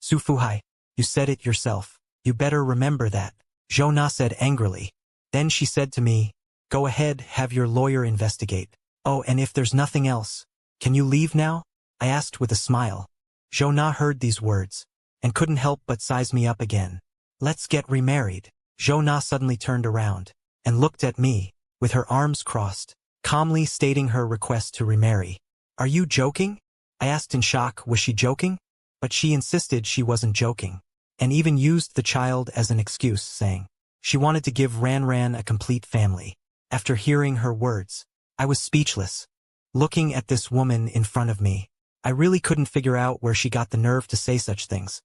"Sufuhai, you said it yourself. You better remember that," Jo-na said angrily. Then she said to me, "Go ahead, have your lawyer investigate. Oh, and if there's nothing else, can you leave now?" I asked with a smile. Jo-na heard these words, and couldn't help but size me up again. "Let's get remarried." Jo-na suddenly turned around, and looked at me, with her arms crossed, calmly stating her request to remarry. "Are you joking?" I asked in shock. Was she joking? But she insisted she wasn't joking, and even used the child as an excuse, saying she wanted to give Ran a complete family. After hearing her words, I was speechless. Looking at this woman in front of me, I really couldn't figure out where she got the nerve to say such things.